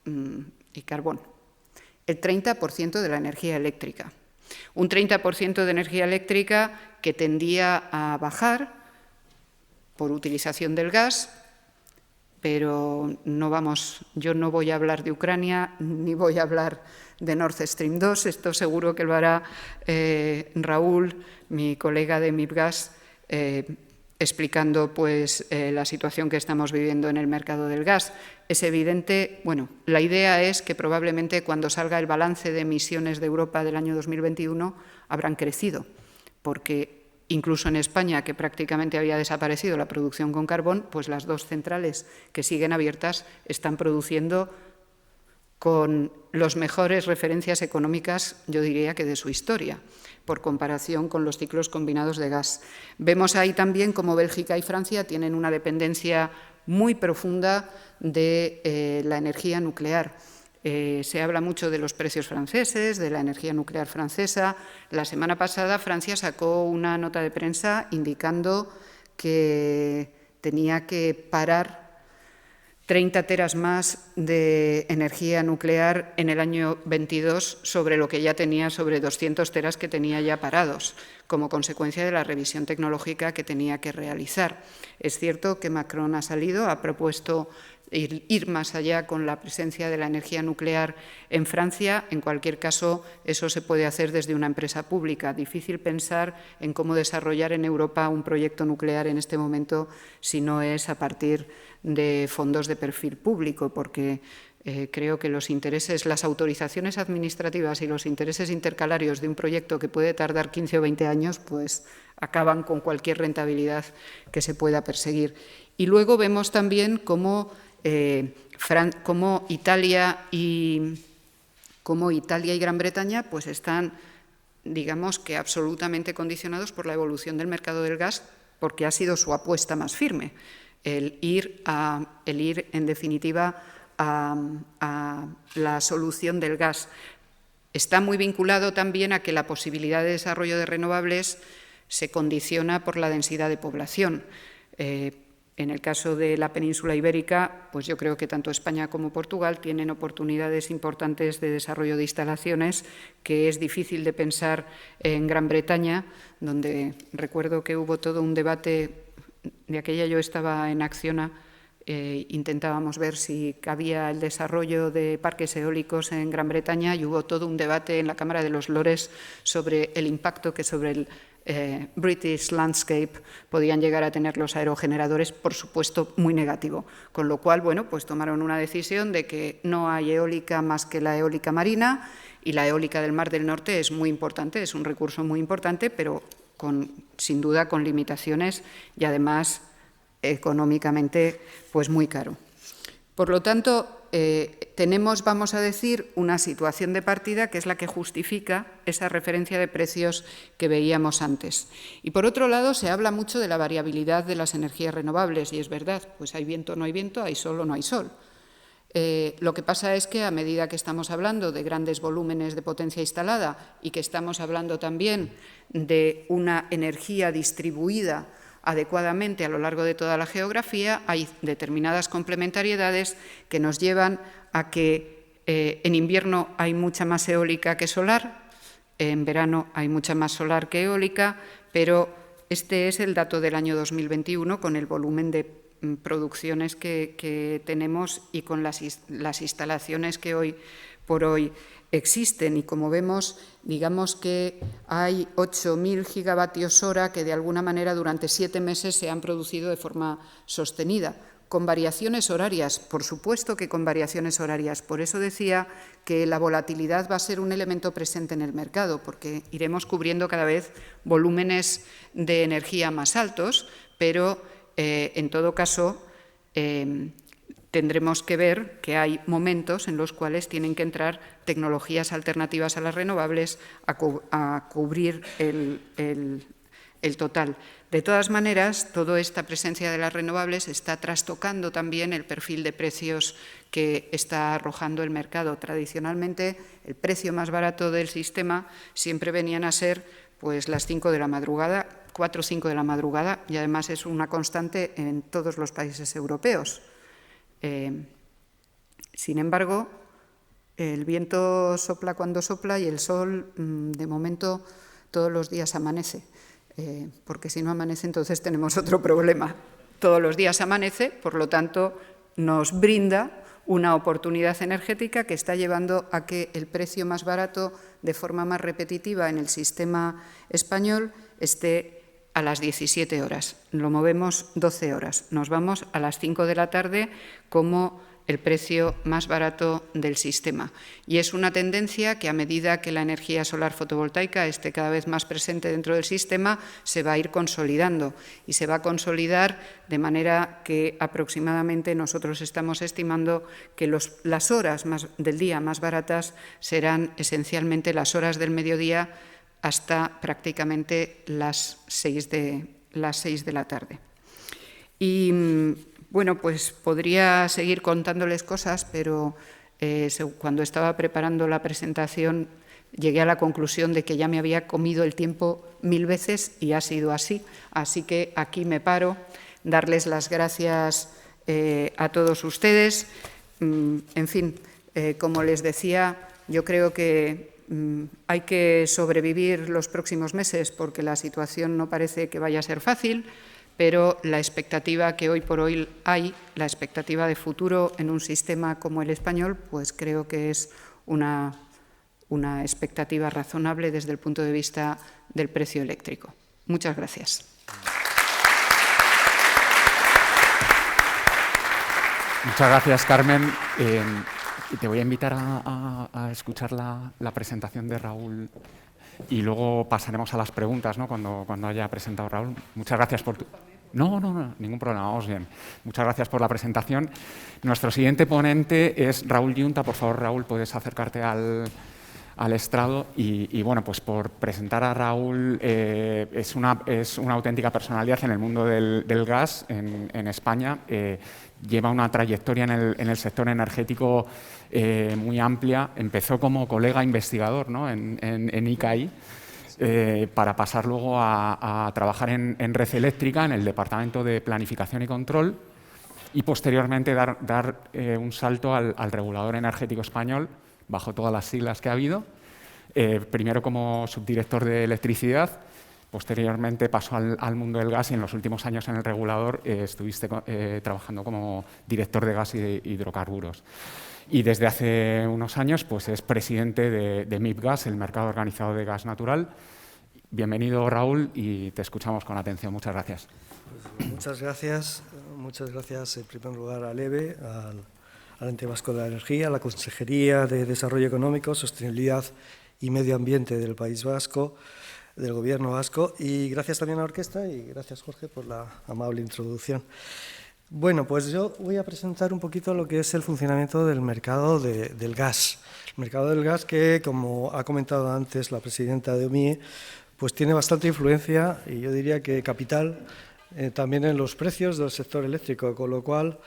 S2: El 30% de la energía eléctrica. Un 30% de energía eléctrica que tendía a bajar por utilización del gas, pero yo no voy a hablar de Ucrania ni voy a hablar de Nord Stream 2, esto seguro que lo hará Raúl, mi colega de MIPGAS, explicando pues, la situación que estamos viviendo en el mercado del gas. Es evidente, la idea es que probablemente cuando salga el balance de emisiones de Europa del año 2021 habrán crecido, porque incluso en España, que prácticamente había desaparecido la producción con carbón, pues las dos centrales que siguen abiertas están produciendo con las mejores referencias económicas, yo diría que de su historia, por comparación con los ciclos combinados de gas. Vemos ahí también cómo Bélgica y Francia tienen una dependencia muy profunda de la energía nuclear. Se habla mucho de los precios franceses, de la energía nuclear francesa. La semana pasada Francia sacó una nota de prensa indicando que tenía que parar 30 teras más de energía nuclear en el año 22 sobre lo que ya tenía, sobre 200 teras que tenía ya parados, como consecuencia de la revisión tecnológica que tenía que realizar. Es cierto que Macron ha salido, ha propuesto ir más allá con la presencia de la energía nuclear en Francia. En cualquier caso, eso se puede hacer desde una empresa pública. Difícil pensar en cómo desarrollar en Europa un proyecto nuclear en este momento si no es a partir de fondos de perfil público, porque creo que los intereses, las autorizaciones administrativas y los intereses intercalarios de un proyecto que puede tardar 15 o 20 años, pues acaban con cualquier rentabilidad que se pueda perseguir. Y luego vemos también cómo Italia y Gran Bretaña pues están, digamos que absolutamente condicionados por la evolución del mercado del gas, porque ha sido su apuesta más firme, el ir en definitiva a la solución del gas. Está muy vinculado también a que la posibilidad de desarrollo de renovables se condiciona por la densidad de población. En el caso de la península ibérica, pues yo creo que tanto España como Portugal tienen oportunidades importantes de desarrollo de instalaciones, que es difícil de pensar en Gran Bretaña, donde recuerdo que hubo todo un debate, de aquella yo estaba en Acciona, intentábamos ver si cabía el desarrollo de parques eólicos en Gran Bretaña y hubo todo un debate en la Cámara de los Lores sobre el impacto que sobre el British landscape podían llegar a tener los aerogeneradores, por supuesto muy negativo, con lo cual pues tomaron una decisión de que no hay eólica más que la eólica marina, y la eólica del Mar del Norte es muy importante, es un recurso muy importante, pero sin duda con limitaciones y además económicamente pues muy caro. Por lo tanto, tenemos, vamos a decir, una situación de partida que es la que justifica esa referencia de precios que veíamos antes. Y por otro lado, se habla mucho de la variabilidad de las energías renovables, y es verdad, pues hay viento o no hay viento, hay sol o no hay sol. Lo que pasa es que a medida que estamos hablando de grandes volúmenes de potencia instalada y que estamos hablando también de una energía distribuida adecuadamente a lo largo de toda la geografía, hay determinadas complementariedades que nos llevan a que en invierno hay mucha más eólica que solar, en verano hay mucha más solar que eólica, pero este es el dato del año 2021 con el volumen de producciones que tenemos y con las instalaciones que hoy por hoy existen. Y como vemos, digamos que hay 8.000 gigavatios hora que de alguna manera durante 7 meses se han producido de forma sostenida, con variaciones horarias, por supuesto que con variaciones horarias. Por eso decía que la volatilidad va a ser un elemento presente en el mercado, porque iremos cubriendo cada vez volúmenes de energía más altos, pero en todo caso tendremos que ver que hay momentos en los cuales tienen que entrar tecnologías alternativas a las renovables a cubrir el total. De todas maneras, toda esta presencia de las renovables está trastocando también el perfil de precios que está arrojando el mercado. Tradicionalmente, el precio más barato del sistema siempre venían a ser pues, las 5 de la madrugada, 4 o 5 de la madrugada, y además es una constante en todos los países europeos. Sin embargo, el viento sopla cuando sopla y el sol, de momento, todos los días amanece. Porque si no amanece, entonces tenemos otro problema. Todos los días amanece, por lo tanto, nos brinda una oportunidad energética que está llevando a que el precio más barato, de forma más repetitiva en el sistema español, esté a las 17 horas. Lo movemos 12 horas. Nos vamos a las 5 de la tarde como el precio más barato del sistema. Y es una tendencia que a medida que la energía solar fotovoltaica esté cada vez más presente dentro del sistema, se va a ir consolidando y se va a consolidar de manera que aproximadamente nosotros estamos estimando que las horas del día más baratas serán esencialmente las horas del mediodía hasta prácticamente las 6 de la tarde. Y bueno, pues podría seguir contándoles cosas, pero cuando estaba preparando la presentación llegué a la conclusión de que ya me había comido el tiempo 1000 veces y ha sido así. Así que aquí me paro, darles las gracias a todos ustedes. En fin, como les decía, yo creo que hay que sobrevivir los próximos meses porque la situación no parece que vaya a ser fácil, pero la expectativa que hoy por hoy hay, la expectativa de futuro en un sistema como el español, pues creo que es una expectativa razonable desde el punto de vista del precio eléctrico. Muchas gracias.
S1: Muchas gracias, Carmen. Te voy a invitar a escuchar la presentación de Raúl y luego pasaremos a las preguntas, ¿no? Cuando haya presentado Raúl. Muchas gracias por tu... No, ningún problema, vamos bien. Muchas gracias por la presentación. Nuestro siguiente ponente es Raúl Yunta. Por favor, Raúl, puedes acercarte al estrado. Y bueno, pues por presentar a Raúl, es una auténtica personalidad en el mundo del gas en España. Lleva una trayectoria en el sector energético muy amplia. Empezó como colega investigador, ¿no? en ICAI, para pasar luego a trabajar en Red Eléctrica, en el Departamento de Planificación y Control, y posteriormente dar un salto al regulador energético español, bajo todas las siglas que ha habido, primero como subdirector de electricidad. Posteriormente pasó al mundo del gas y en los últimos años en el regulador estuviste trabajando como director de gas y de hidrocarburos. Y desde hace unos años pues, es presidente de MIPGAS, el Mercado Organizado de Gas Natural. Bienvenido, Raúl, y te escuchamos con atención. Muchas gracias.
S3: Pues muchas gracias en primer lugar a LEVE, al Ente Vasco de la Energía, a la Consejería de Desarrollo Económico, Sostenibilidad y Medio Ambiente del País Vasco, del Gobierno vasco, y gracias también a la orquesta y gracias, Jorge, por la amable introducción. Bueno, pues yo voy a presentar un poquito lo que es el funcionamiento del mercado del gas. El mercado del gas que, como ha comentado antes la presidenta de OMIE, pues tiene bastante influencia y yo diría que capital también en los precios del sector eléctrico, con lo cual,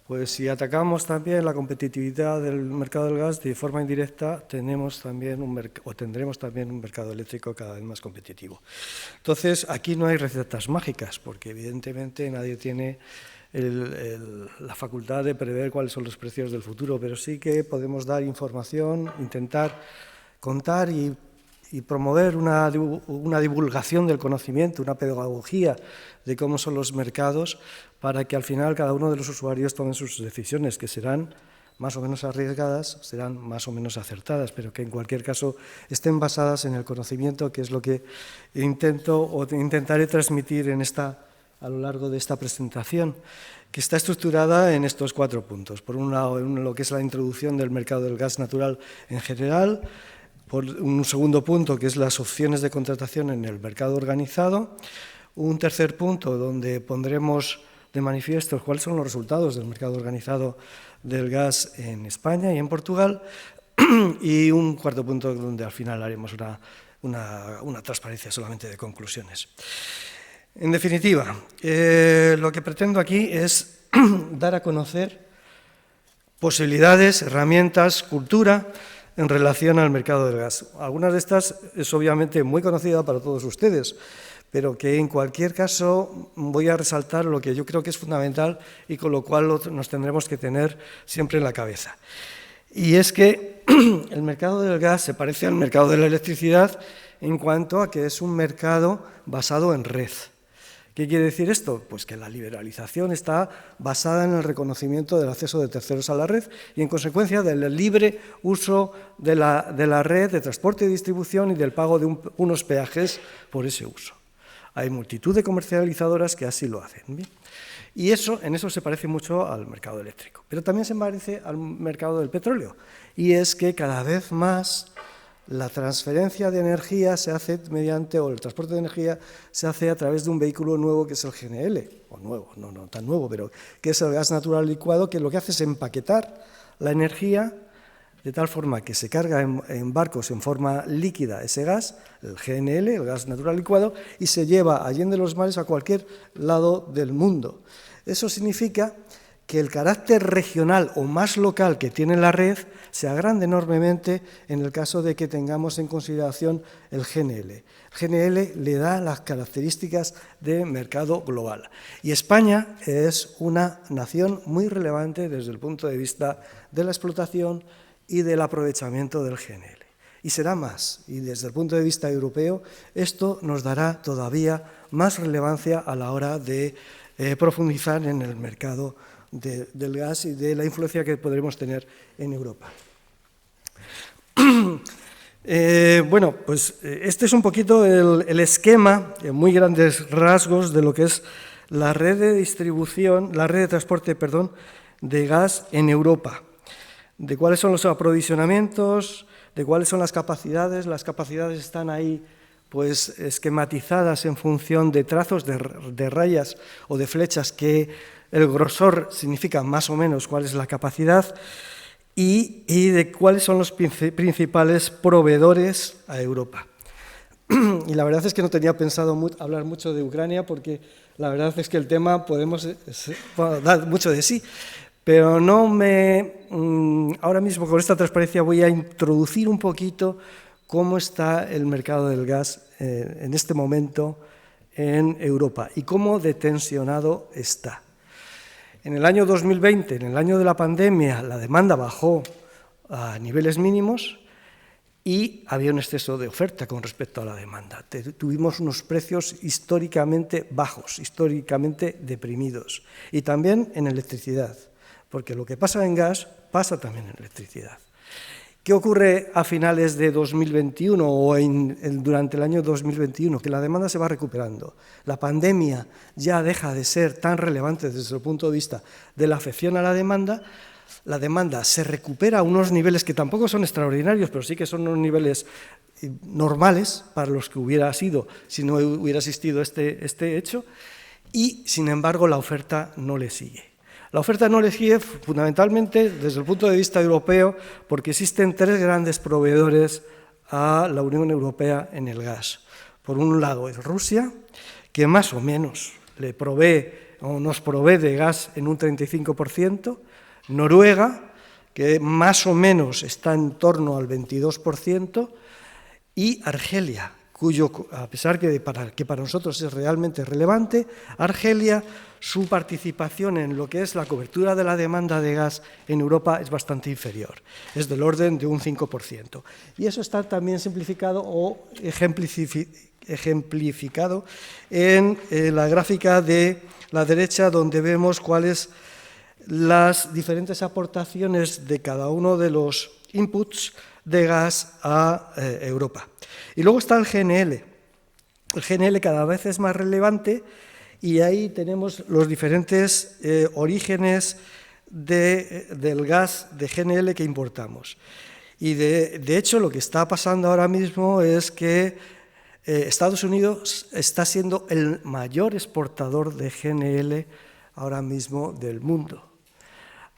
S3: pues si atacamos también la competitividad del mercado del gas de forma indirecta, tendremos también un mercado eléctrico cada vez más competitivo. Entonces, aquí no hay recetas mágicas, porque evidentemente nadie tiene la facultad de prever cuáles son los precios del futuro, pero sí que podemos dar información, intentar contar y promover una divulgación del conocimiento, una pedagogía de cómo son los mercados, para que al final cada uno de los usuarios tomen sus decisiones, que serán más o menos arriesgadas, serán más o menos acertadas, pero que en cualquier caso estén basadas en el conocimiento, que es lo que intentaré transmitir a lo largo de esta presentación, que está estructurada en estos 4 puntos. Por un lado, en lo que es la introducción del mercado del gas natural en general, por un segundo punto, que es las opciones de contratación en el mercado organizado, un tercer punto donde pondremos de manifiesto cuáles son los resultados del mercado organizado del gas en España y en Portugal, y un cuarto punto donde al final haremos una transparencia solamente de conclusiones. En definitiva, lo que pretendo aquí es dar a conocer posibilidades, herramientas, cultura en relación al mercado del gas. Algunas de estas es obviamente muy conocida para todos ustedes, pero que en cualquier caso voy a resaltar lo que yo creo que es fundamental y con lo cual nos tendremos que tener siempre en la cabeza. Y es que el mercado del gas se parece al mercado de la electricidad en cuanto a que es un mercado basado en red. ¿Qué quiere decir esto? Pues que la liberalización está basada en el reconocimiento del acceso de terceros a la red y, en consecuencia, del libre uso de la red de transporte y distribución y del pago de unos peajes por ese uso. Hay multitud de comercializadoras que así lo hacen. ¿Bien? Y en eso se parece mucho al mercado eléctrico, pero también se parece al mercado del petróleo, y es que cada vez más la transferencia de energía se hace o el transporte de energía se hace a través de un vehículo nuevo que es el GNL, o nuevo, no tan nuevo, pero que es el gas natural licuado, que lo que hace es empaquetar la energía de tal forma que se carga en barcos en forma líquida ese gas, el GNL, el gas natural licuado, y se lleva allende los mares a cualquier lado del mundo. Eso significa que el carácter regional o más local que tiene la red se agranda enormemente en el caso de que tengamos en consideración el GNL. El GNL le da las características de mercado global. Y España es una nación muy relevante desde el punto de vista de la explotación y del aprovechamiento del GNL. Y será más, y desde el punto de vista europeo, esto nos dará todavía más relevancia a la hora de profundizar en el mercado del gas y de la influencia que podremos tener en Europa. Bueno, pues este es un poquito el esquema, en muy grandes rasgos, de lo que es la red de distribución, la red de transporte, de gas en Europa, de cuáles son los aprovisionamientos, de cuáles son las capacidades. Las capacidades están ahí pues esquematizadas en función de trazos de rayas o de flechas, que el grosor significa más o menos cuál es la capacidad, y de cuáles son los principales proveedores a Europa. Y la verdad es que no tenía pensado hablar mucho de Ucrania, porque la verdad es que el tema podemos dar mucho de sí, pero ahora mismo con esta transparencia voy a introducir un poquito cómo está el mercado del gas en este momento en Europa y cómo de tensionado está. En el año 2020, en el año de la pandemia, la demanda bajó a niveles mínimos y había un exceso de oferta con respecto a la demanda. Tuvimos unos precios históricamente bajos, históricamente deprimidos, y también en electricidad, porque lo que pasa en gas pasa también en electricidad. ¿Qué ocurre a finales de 2021 o durante el año 2021? Que la demanda se va recuperando. La pandemia ya deja de ser tan relevante desde el punto de vista de la afección a la demanda se recupera a unos niveles que tampoco son extraordinarios, pero sí que son unos niveles normales para los que hubiera sido si no hubiera existido este hecho, y sin embargo la oferta no le sigue. La oferta no le sigue fundamentalmente desde el punto de vista europeo, porque existen tres grandes proveedores a la Unión Europea en el gas. Por un lado es Rusia, que más o menos nos provee de gas en un 35%, Noruega, que más o menos está en torno al 22%, y Argelia, a pesar que para nosotros es realmente relevante, Argelia, su participación en lo que es la cobertura de la demanda de gas en Europa es bastante inferior, es del orden de un 5%. Y eso está también simplificado o ejemplificado en la gráfica de la derecha, donde vemos cuáles las diferentes aportaciones de cada uno de los inputs de gas a Europa. Y luego está el GNL. El GNL cada vez es más relevante, y ahí tenemos los diferentes orígenes del gas de GNL que importamos. Y de hecho lo que está pasando ahora mismo es que Estados Unidos está siendo el mayor exportador de GNL ahora mismo del mundo.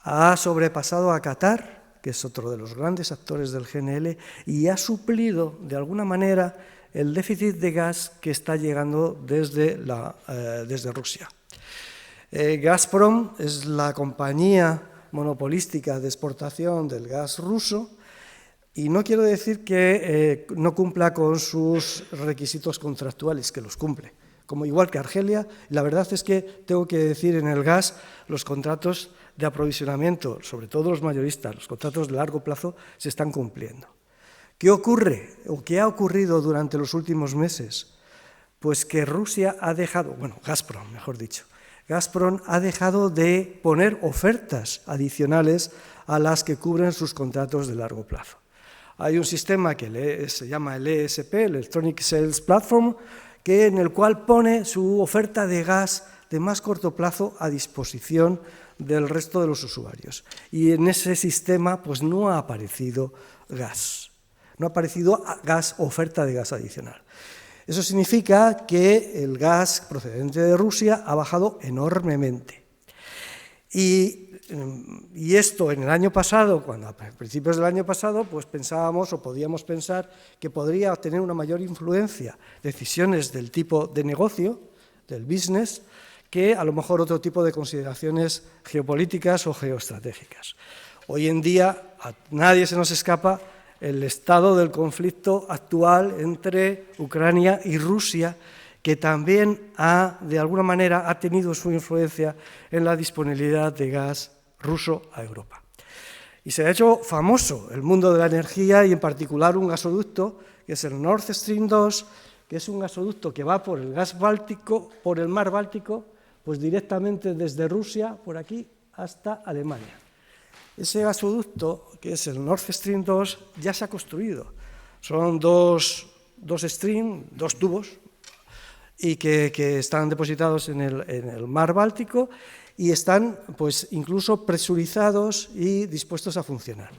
S3: Ha sobrepasado a Qatar, que es otro de los grandes actores del GNL, y ha suplido de alguna manera el déficit de gas que está llegando desde Rusia. Gazprom es la compañía monopolística de exportación del gas ruso, y no quiero decir que no cumpla con sus requisitos contractuales, que los cumple, como igual que Argelia. La verdad es que tengo que decir, en el gas, los contratos de aprovisionamiento, sobre todo los mayoristas, los contratos de largo plazo, se están cumpliendo. ¿Qué ocurre o qué ha ocurrido durante los últimos meses? Pues que Rusia ha dejado, Gazprom, mejor dicho, Gazprom ha dejado de poner ofertas adicionales a las que cubren sus contratos de largo plazo. Hay un sistema que se llama el ESP, el Electronic Sales Platform, en el cual pone su oferta de gas de más corto plazo a disposición del resto de los usuarios. Y en ese sistema pues no ha aparecido gas, no ha aparecido oferta de gas adicional. Eso significa que el gas procedente de Rusia ha bajado enormemente. Y esto en el año pasado, a principios del año pasado, pues pensábamos o podíamos pensar que podría tener una mayor influencia decisiones del tipo de negocio, del business, que a lo mejor otro tipo de consideraciones geopolíticas o geoestratégicas. Hoy en día a nadie se nos escapa el estado del conflicto actual entre Ucrania y Rusia, que también de alguna manera ha tenido su influencia en la disponibilidad de gas ruso a Europa. Y se ha hecho famoso el mundo de la energía, y en particular un gasoducto que es el Nord Stream 2, que es un gasoducto que va por el mar Báltico, pues directamente desde Rusia, por aquí, hasta Alemania. Ese gasoducto, que es el Nord Stream 2, ya se ha construido. Son dos tubos, y que están depositados en el mar Báltico, y están pues incluso presurizados y dispuestos a funcionar.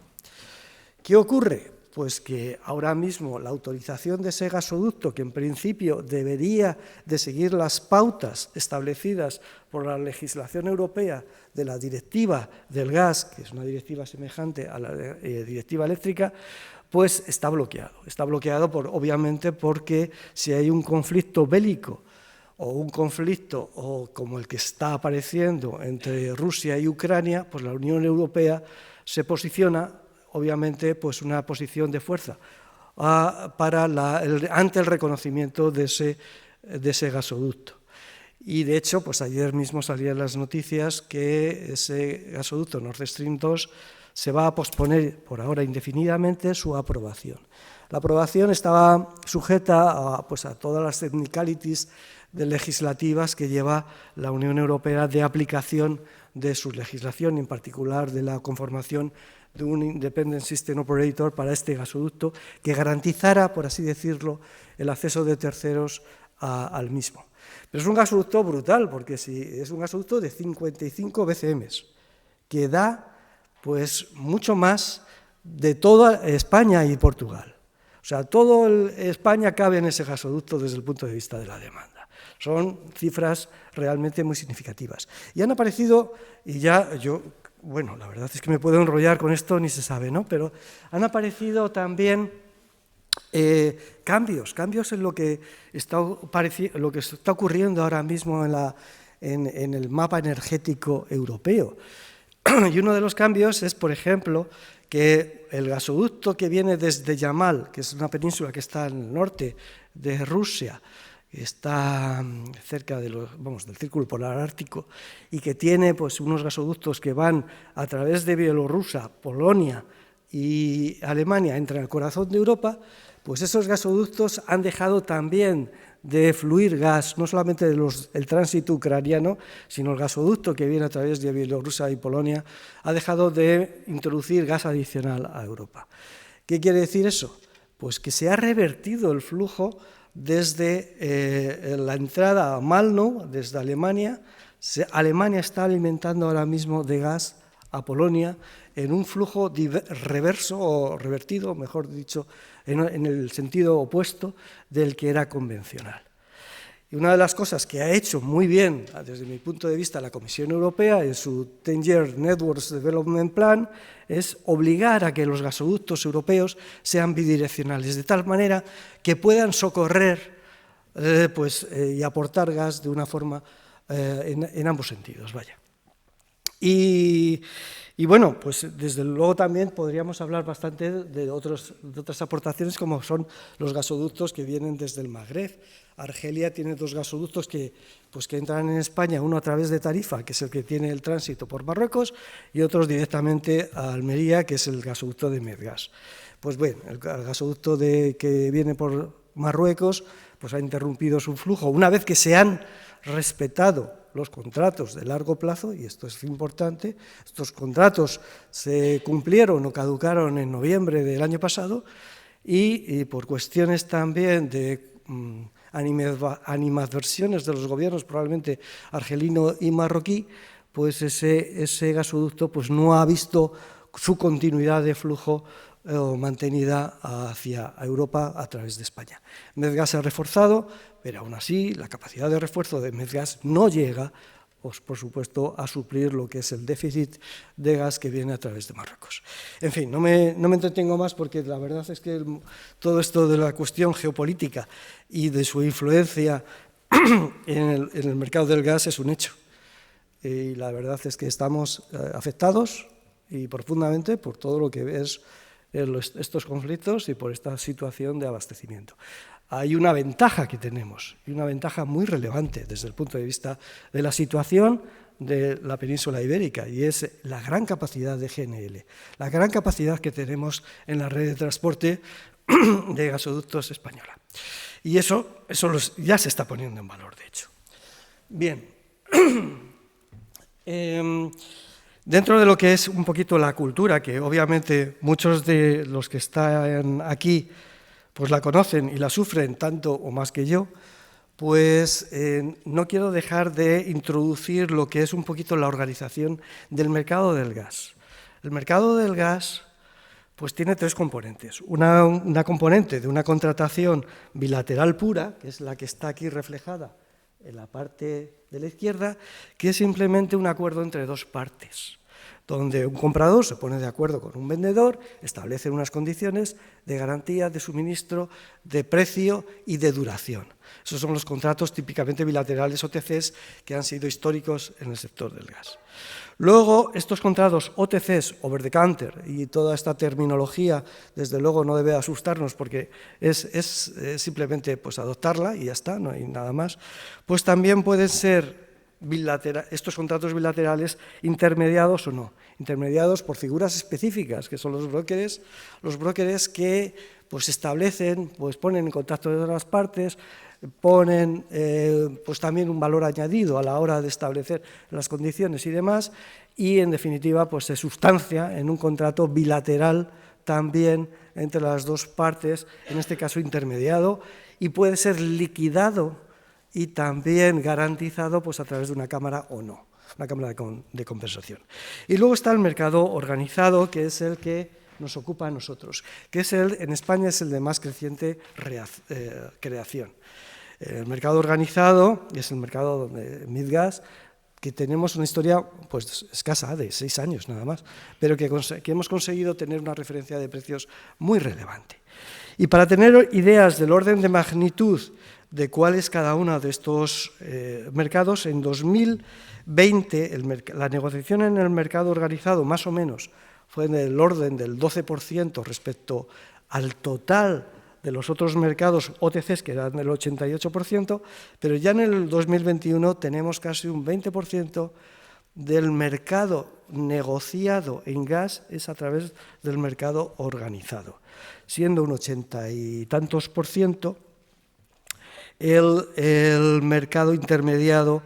S3: ¿Qué ocurre? Pues que ahora mismo la autorización de ese gasoducto, que en principio debería de seguir las pautas establecidas por la legislación europea de la directiva del gas, que es una directiva semejante a la directiva eléctrica, pues está bloqueado. Está bloqueado obviamente porque si hay un conflicto bélico o un conflicto como el que está apareciendo entre Rusia y Ucrania, pues la Unión Europea se posiciona, obviamente, pues una posición de fuerza ante el reconocimiento de ese gasoducto. Y de hecho, pues ayer mismo salían las noticias que ese gasoducto Nord Stream 2 se va a posponer por ahora indefinidamente su aprobación. La aprobación estaba sujeta a todas las technicalities legislativas que lleva la Unión Europea de aplicación de su legislación, en particular de la conformación de un Independent System Operator para este gasoducto, que garantizara, por así decirlo, el acceso de terceros al mismo. Pero es un gasoducto brutal, porque es un gasoducto de 55 BCM, que da pues mucho más de toda España y Portugal. O sea, toda España cabe en ese gasoducto desde el punto de vista de la demanda. Son cifras realmente muy significativas. Y han aparecido, la verdad es que me puedo enrollar con esto, ni se sabe, ¿no? Pero han aparecido también cambios en lo que está ocurriendo ahora mismo en el mapa energético europeo. Y uno de los cambios es, por ejemplo, que el gasoducto que viene desde Yamal, que es una península que está en el norte de Rusia, que está cerca del Círculo Polar Ártico, y que tiene pues unos gasoductos que van a través de Bielorrusia, Polonia y Alemania, entran al corazón de Europa, pues esos gasoductos han dejado también de fluir gas, no solamente el tránsito ucraniano, sino el gasoducto que viene a través de Bielorrusia y Polonia, ha dejado de introducir gas adicional a Europa. ¿Qué quiere decir eso? Pues que se ha revertido el flujo desde la entrada a Malno, desde Alemania. Alemania está alimentando ahora mismo de gas a Polonia en un flujo reverso o revertido, mejor dicho, en el sentido opuesto del que era convencional. Y una de las cosas que ha hecho muy bien, desde mi punto de vista, la Comisión Europea en su 10-Year Networks Development Plan es obligar a que los gasoductos europeos sean bidireccionales, de tal manera que puedan socorrer y aportar gas de una forma en ambos sentidos. Vaya. Y bueno, pues desde luego también podríamos hablar bastante de otras aportaciones, como son los gasoductos que vienen desde el Magreb. Argelia tiene 2 gasoductos que entran en España, uno a través de Tarifa, que es el que tiene el tránsito por Marruecos, y otros directamente a Almería, que es el gasoducto de Medgas. Pues bueno, el gasoducto que viene por Marruecos pues ha interrumpido su flujo. Una vez que se han respetado los contratos de largo plazo, y esto es importante, estos contratos se cumplieron o caducaron en noviembre del año pasado, y por cuestiones también de animadversiones de los gobiernos, probablemente argelino y marroquí, pues ese gasoducto pues no ha visto su continuidad de flujo mantenida hacia Europa a través de España. Medgas se ha reforzado, pero aún así la capacidad de refuerzo de Medgas no llega, pues, por supuesto, a suplir lo que es el déficit de gas que viene a través de Marruecos. En fin, no me entretengo más porque la verdad es que todo esto de la cuestión geopolítica y de su influencia en el mercado del gas es un hecho. Y la verdad es que estamos afectados y profundamente por todo lo que es estos conflictos y por esta situación de abastecimiento. Hay una ventaja que tenemos, y una ventaja muy relevante desde el punto de vista de la situación de la península ibérica, y es la gran capacidad de GNL, la gran capacidad que tenemos en la red de transporte de gasoductos española. Y eso ya se está poniendo en valor, de hecho. Bien, dentro de lo que es un poquito la cultura, que obviamente muchos de los que están aquí pues la conocen y la sufren tanto o más que yo, pues no quiero dejar de introducir lo que es un poquito la organización del mercado del gas. El mercado del gas pues tiene 3 componentes. Una componente de una contratación bilateral pura, que es la que está aquí reflejada en la parte de la izquierda, que es simplemente un acuerdo entre 2 partes, donde un comprador se pone de acuerdo con un vendedor, establece unas condiciones de garantía, de suministro, de precio y de duración. Esos son los contratos típicamente bilaterales OTCs que han sido históricos en el sector del gas. Luego, estos contratos OTCs, over the counter, y toda esta terminología, desde luego no debe asustarnos porque es simplemente pues, adoptarla y ya está, no hay nada más, pues también pueden ser estos contratos bilaterales intermediados o no, intermediados por figuras específicas, que son los brokers que pues establecen, pues ponen en contacto de todas las partes, ponen pues también un valor añadido a la hora de establecer las condiciones y demás, y en definitiva pues se sustancia en un contrato bilateral también entre las 2 partes, en este caso intermediado, y puede ser liquidado y también garantizado pues, a través de una cámara o no, una cámara de compensación. Y luego está el mercado organizado, que es el que nos ocupa a nosotros, que es en España es el de más creciente creación. El mercado organizado es el mercado de Midgas, que tenemos una historia pues, escasa, de 6 años nada más, pero que hemos conseguido tener una referencia de precios muy relevante. Y para tener ideas del orden de magnitud de cuál es cada uno de estos mercados, en 2020 la negociación en el mercado organizado más o menos fue en el orden del 12% respecto al total de los otros mercados OTCs, que eran el 88%, pero ya en el 2021 tenemos casi un 20% del mercado negociado en gas es a través del mercado organizado, siendo un 80 y tantos por ciento el mercado intermediado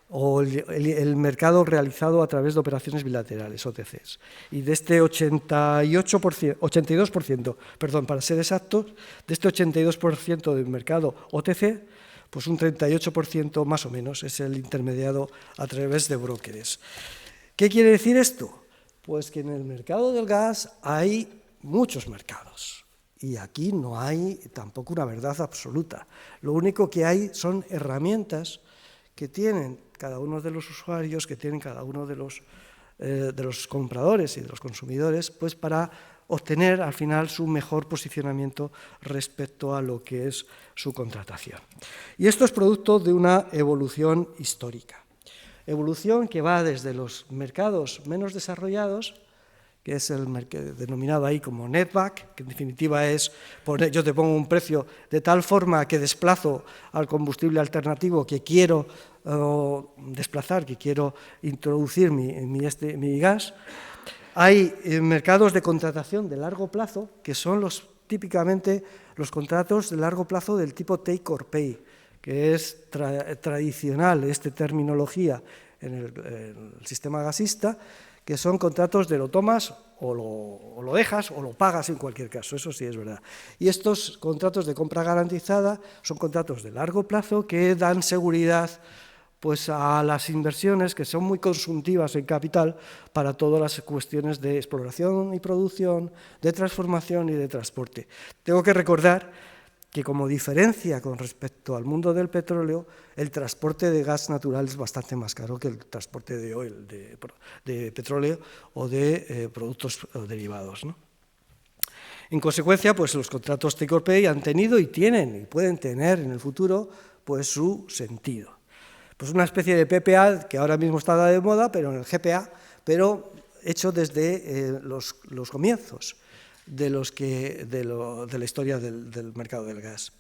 S3: o el mercado realizado a través de operaciones bilaterales, OTCs. Y de este 82%, para ser exactos, de este 82% del mercado OTC, pues un 38% más o menos es el intermediado a través de brokers. ¿Qué quiere decir esto? Pues que en el mercado del gas hay muchos mercados. Y aquí no hay tampoco una verdad absoluta. Lo único que hay son herramientas que tienen cada uno de los usuarios, que tienen cada uno de los compradores y de los consumidores, pues para obtener al final su mejor posicionamiento respecto a lo que es su contratación. Y esto es producto de una evolución histórica. Evolución que va desde los mercados menos desarrollados, que es el denominado ahí como netback, que en definitiva es, yo te pongo un precio de tal forma que desplazo al combustible alternativo que quiero desplazar, que quiero introducir mi gas. Hay mercados de contratación de largo plazo, que son típicamente los contratos de largo plazo del tipo take or pay, que es tradicional esta terminología en el sistema gasista, que son contratos de lo tomas o lo dejas o lo pagas en cualquier caso, eso sí es verdad. Y estos contratos de compra garantizada son contratos de largo plazo que dan seguridad pues, a las inversiones que son muy consultivas en capital para todas las cuestiones de exploración y producción, de transformación y de transporte. Tengo que recordar que como diferencia con respecto al mundo del petróleo, el transporte de gas natural es bastante más caro que el transporte de oil, de petróleo o de productos derivados, ¿no? En consecuencia, pues los contratos take or pay han tenido y tienen y pueden tener en el futuro pues su sentido. Pues una especie de PPA que ahora mismo está de moda, pero en el GPA, pero hecho desde los comienzos de la historia del mercado del gas.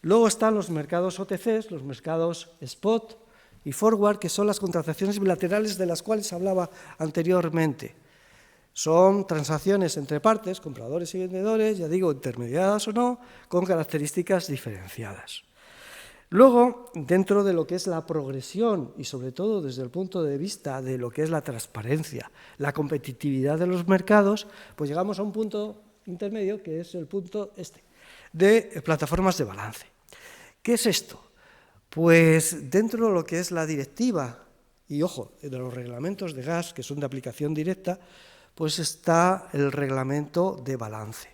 S3: Luego están los mercados OTCs, los mercados spot y forward, que son las contrataciones bilaterales de las cuales hablaba anteriormente. Son transacciones entre partes, compradores y vendedores, ya digo, intermediadas o no, con características diferenciadas. Luego, dentro de lo que es la progresión y sobre todo desde el punto de vista de lo que es la transparencia, la competitividad de los mercados, pues llegamos a un punto intermedio que es el punto de plataformas de balance. ¿Qué es esto? Pues dentro de lo que es la directiva y, ojo, de los reglamentos de gas que son de aplicación directa, pues está el reglamento de balance.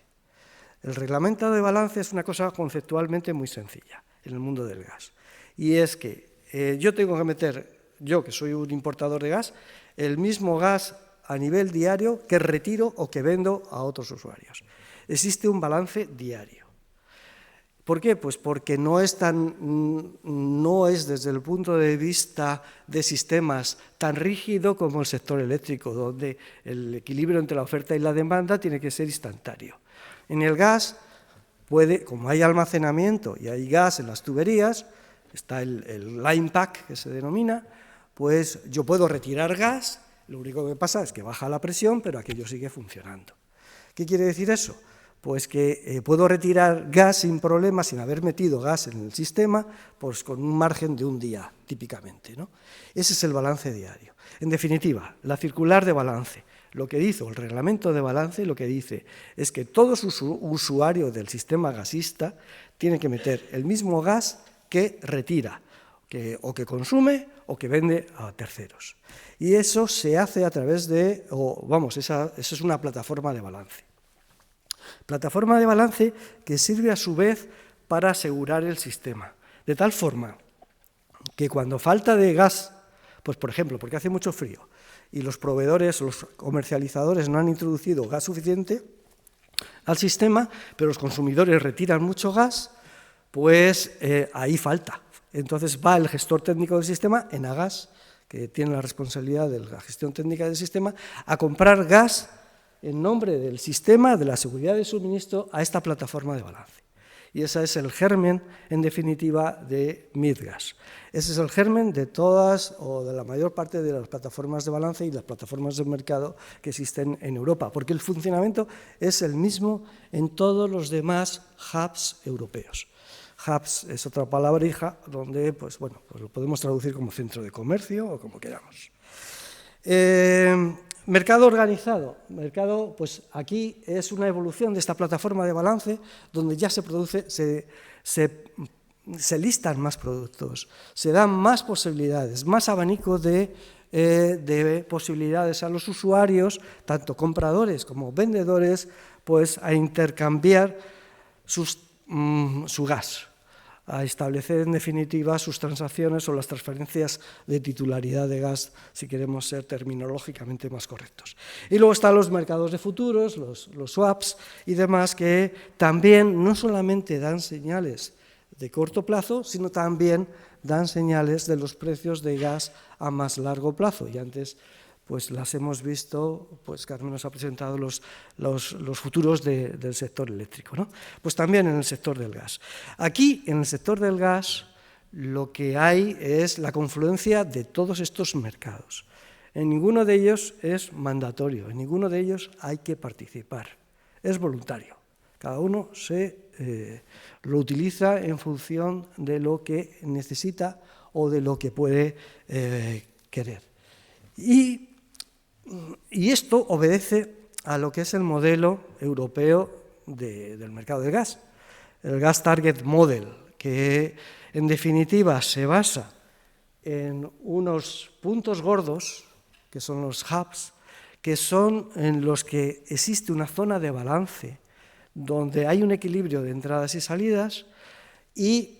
S3: El reglamento de balance es una cosa conceptualmente muy sencilla en el mundo del gas. Y es que yo tengo que meter, yo que soy un importador de gas, el mismo gas a nivel diario que retiro o que vendo a otros usuarios. Existe un balance diario. ¿Por qué? Pues porque no es desde el punto de vista de sistemas tan rígido como el sector eléctrico, donde el equilibrio entre la oferta y la demanda tiene que ser instantáneo. En el gas como hay almacenamiento y hay gas en las tuberías, está el line pack que se denomina, pues yo puedo retirar gas, lo único que pasa es que baja la presión, pero aquello sigue funcionando. ¿Qué quiere decir eso? Pues que puedo retirar gas sin problema, sin haber metido gas en el sistema, pues con un margen de un día, típicamente, ¿no? Ese es el balance diario. En definitiva, la circular de balance. Lo que hizo el reglamento de balance, lo que dice es que todo usuario del sistema gasista tiene que meter el mismo gas que retira, o que consume o que vende a terceros. Y eso se hace a través de, esa es una plataforma de balance. Plataforma de balance que sirve a su vez para asegurar el sistema, de tal forma que cuando falta de gas, pues por ejemplo, porque hace mucho frío, y los proveedores, los comercializadores no han introducido gas suficiente al sistema, pero los consumidores retiran mucho gas, pues ahí falta. Entonces va el gestor técnico del sistema, Enagas, que tiene la responsabilidad de la gestión técnica del sistema, a comprar gas en nombre del sistema, de la seguridad de suministro, a esta plataforma de balance. Y ese es el germen, en definitiva, de Midgas. Ese es el germen de todas o de la mayor parte de las plataformas de balance y las plataformas de mercado que existen en Europa, porque el funcionamiento es el mismo en todos los demás hubs europeos. Hubs es otra palabrija donde pues lo podemos traducir como centro de comercio o como queramos. Mercado organizado. Mercado, pues aquí es una evolución de esta plataforma de balance donde ya se produce, se listan más productos, se dan más posibilidades, más abanico de posibilidades a los usuarios, tanto compradores como vendedores, pues a intercambiar su gas, a establecer en definitiva sus transacciones o las transferencias de titularidad de gas, si queremos ser terminológicamente más correctos. Y luego están los mercados de futuros, los swaps y demás, que también no solamente dan señales de corto plazo, sino también dan señales de los precios de gas a más largo plazo. Y antes pues las hemos visto, pues Carmen nos ha presentado los futuros del sector eléctrico, ¿no? Pues también en el sector del gas. Aquí, en el sector del gas, lo que hay es la confluencia de todos estos mercados. En ninguno de ellos es mandatorio, en ninguno de ellos hay que participar, es voluntario. Cada uno lo utiliza en función de lo que necesita o de lo que puede querer. Y esto obedece a lo que es el modelo europeo del mercado del gas, el Gas Target Model, que en definitiva se basa en unos puntos gordos, que son los hubs, que son en los que existe una zona de balance, donde hay un equilibrio de entradas y salidas y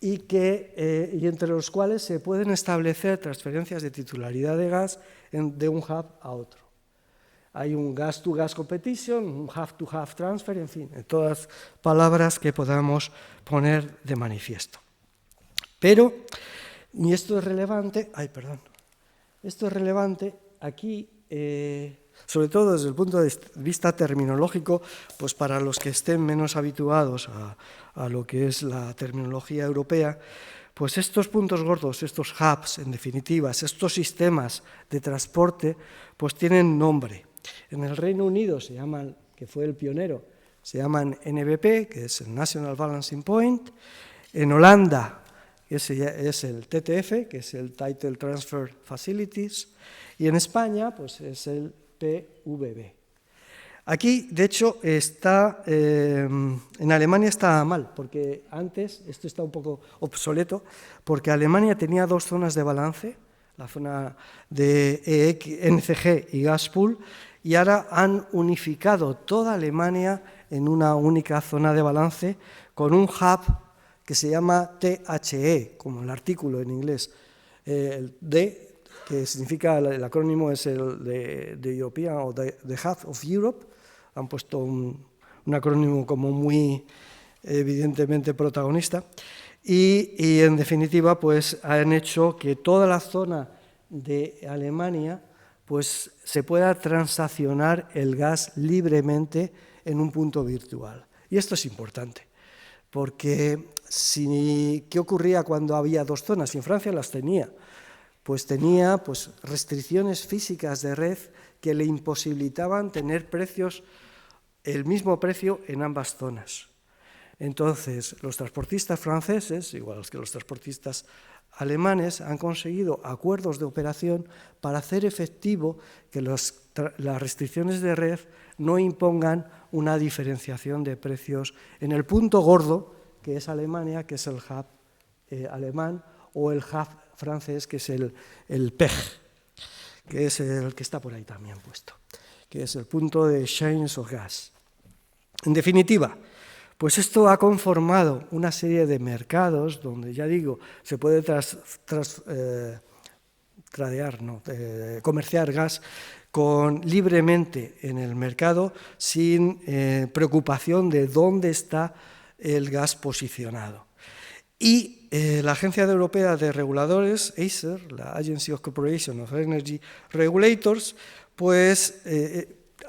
S3: entre los cuales se pueden establecer transferencias de titularidad de gas de un hub a otro. Hay un gas-to-gas competition, un hub-to-hub transfer, en fin, todas palabras que podamos poner de manifiesto. Pero, y esto es relevante, esto es relevante aquí, sobre todo desde el punto de vista terminológico, pues para los que estén menos habituados a lo que es la terminología europea, pues estos puntos gordos, estos hubs, en definitiva, estos sistemas de transporte, pues tienen nombre. En el Reino Unido se llaman, que fue el pionero, se llaman NBP, que es el National Balancing Point. En Holanda ese es el TTF, que es el Title Transfer Facilities. Y en España, pues es el PVB. Aquí, de hecho, en Alemania está mal, porque antes, esto está un poco obsoleto, porque Alemania tenía dos zonas de balance, la zona de NCG y Gaspool, y ahora han unificado toda Alemania en una única zona de balance con un hub que se llama THE, como el artículo en inglés, el D, que significa, el acrónimo es el de European o the Hub of Europe. Han puesto un acrónimo como muy evidentemente protagonista y en definitiva pues han hecho que toda la zona de Alemania pues se pueda transaccionar el gas libremente en un punto virtual. Y esto es importante, porque ¿qué ocurría cuando había dos zonas? Y en Francia las tenía. Pues tenía restricciones físicas de red que le imposibilitaban tener el mismo precio en ambas zonas. Entonces, los transportistas franceses, igual que los transportistas alemanes, han conseguido acuerdos de operación para hacer efectivo que las restricciones de red no impongan una diferenciación de precios en el punto gordo, que es Alemania, que es el hub alemán, o el hub francés, que es el PEG, que es el que está por ahí también puesto, que es el punto de exchange of gas. En definitiva, pues esto ha conformado una serie de mercados donde, ya digo, se puede comerciar gas libremente en el mercado sin preocupación de dónde está el gas posicionado. Y la Agencia Europea de Reguladores, ACER, la Agency of Cooperation of Energy Regulators, pues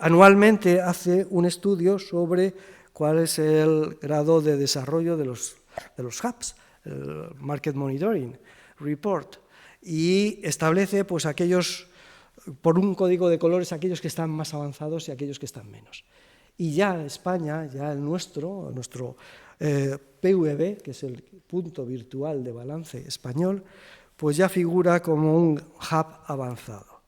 S3: anualmente hace un estudio sobre cuál es el grado de desarrollo de los hubs, el Market Monitoring Report, y establece pues aquellos, por un código de colores, aquellos que están más avanzados y aquellos que están menos. Y ya España, ya nuestro PVB, que es el punto virtual de balance español, pues ya figura como un hub avanzado.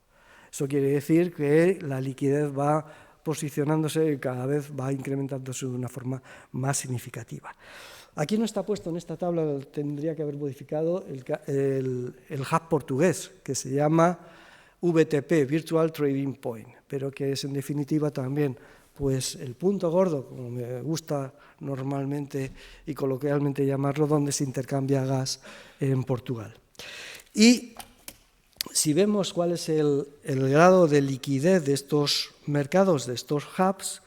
S3: Eso quiere decir que la liquidez va posicionándose y cada vez va incrementándose de una forma más significativa. Aquí no está puesto en esta tabla, tendría que haber modificado el hub portugués, que se llama VTP, Virtual Trading Point, pero que es en definitiva también pues el punto gordo, como me gusta normalmente y coloquialmente llamarlo, donde se intercambia gas en Portugal. Y si vemos cuál es el grado de liquidez de estos mercados, de estos hubs,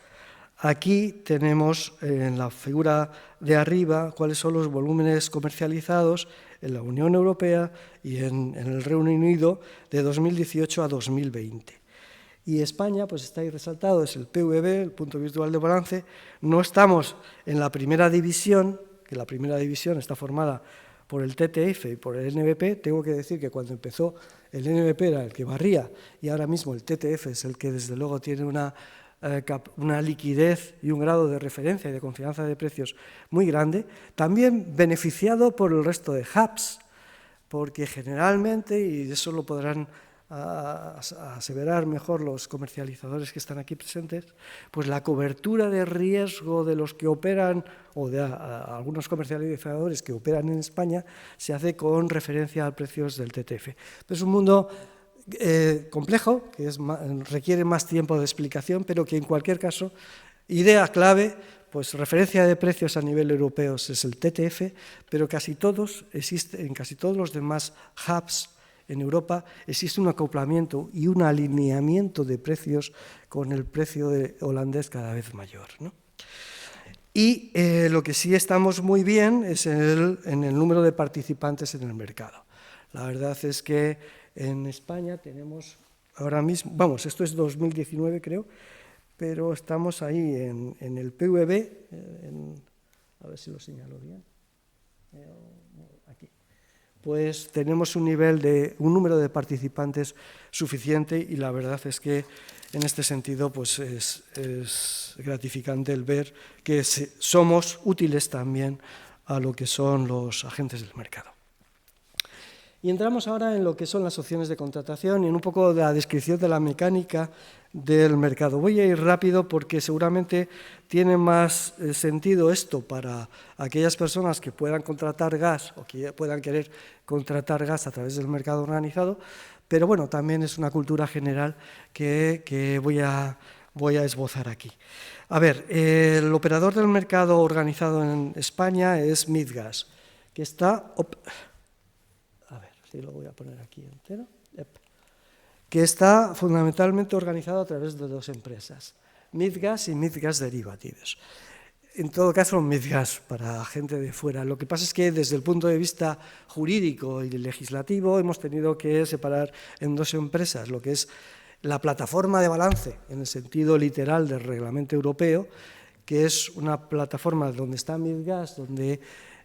S3: aquí tenemos en la figura de arriba cuáles son los volúmenes comercializados en la Unión Europea y en el Reino Unido de 2018 a 2020. Y España, pues está ahí resaltado, es el PVB, el punto virtual de balance. No estamos en la primera división, que la primera división está formada por el TTF y por el NBP. Tengo que decir que cuando empezó el NBP era el que barría y ahora mismo el TTF es el que desde luego tiene una liquidez y un grado de referencia y de confianza de precios muy grande, también beneficiado por el resto de hubs, porque generalmente, y eso lo podrán aseverar mejor los comercializadores que están aquí presentes, pues la cobertura de riesgo de los que operan o de algunos comercializadores que operan en España se hace con referencia a precios del TTF. Pero es un mundo complejo, que requiere más tiempo de explicación, pero que en cualquier caso, idea clave, pues referencia de precios a nivel europeo es el TTF, pero en casi todos los demás hubs en Europa existe un acoplamiento y un alineamiento de precios con el precio holandés cada vez mayor, ¿no? Y lo que sí estamos muy bien es en el número de participantes en el mercado. La verdad es que en España tenemos ahora mismo, vamos, esto es 2019 creo, pero estamos ahí en el PVB, a ver si lo señalo bien, aquí. Pues tenemos un número de participantes suficiente y la verdad es que en este sentido pues es gratificante el ver que somos útiles también a lo que son los agentes del mercado. Y entramos ahora en lo que son las opciones de contratación y en un poco de la descripción de la mecánica del mercado. Voy a ir rápido porque seguramente tiene más sentido esto para aquellas personas que puedan contratar gas o que puedan querer contratar gas a través del mercado organizado, pero bueno, también es una cultura general que voy a esbozar aquí. A ver, el operador del mercado organizado en España es Midgas, que está... lo voy a poner aquí entero, que está fundamentalmente organizado a través de dos empresas, Midgas y Midgas Derivatives. En todo caso, Midgas para gente de fuera. Lo que pasa es que desde el punto de vista jurídico y legislativo hemos tenido que separar en dos empresas, lo que es la plataforma de balance, en el sentido literal del reglamento europeo, que es una plataforma donde está Midgas, donde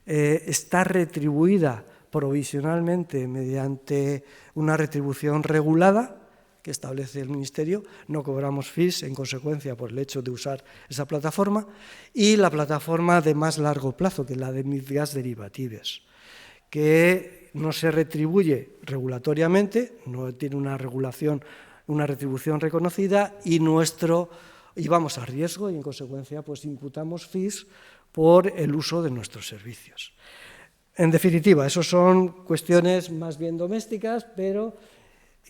S3: está retribuida provisionalmente mediante una retribución regulada que establece el Ministerio, no cobramos fees en consecuencia por el hecho de usar esa plataforma, y la plataforma de más largo plazo, que es la de Midgas Derivatives, que no se retribuye regulatoriamente, no tiene una retribución reconocida y vamos a riesgo y en consecuencia pues imputamos fees por el uso de nuestros servicios. En definitiva, eso son cuestiones más bien domésticas, pero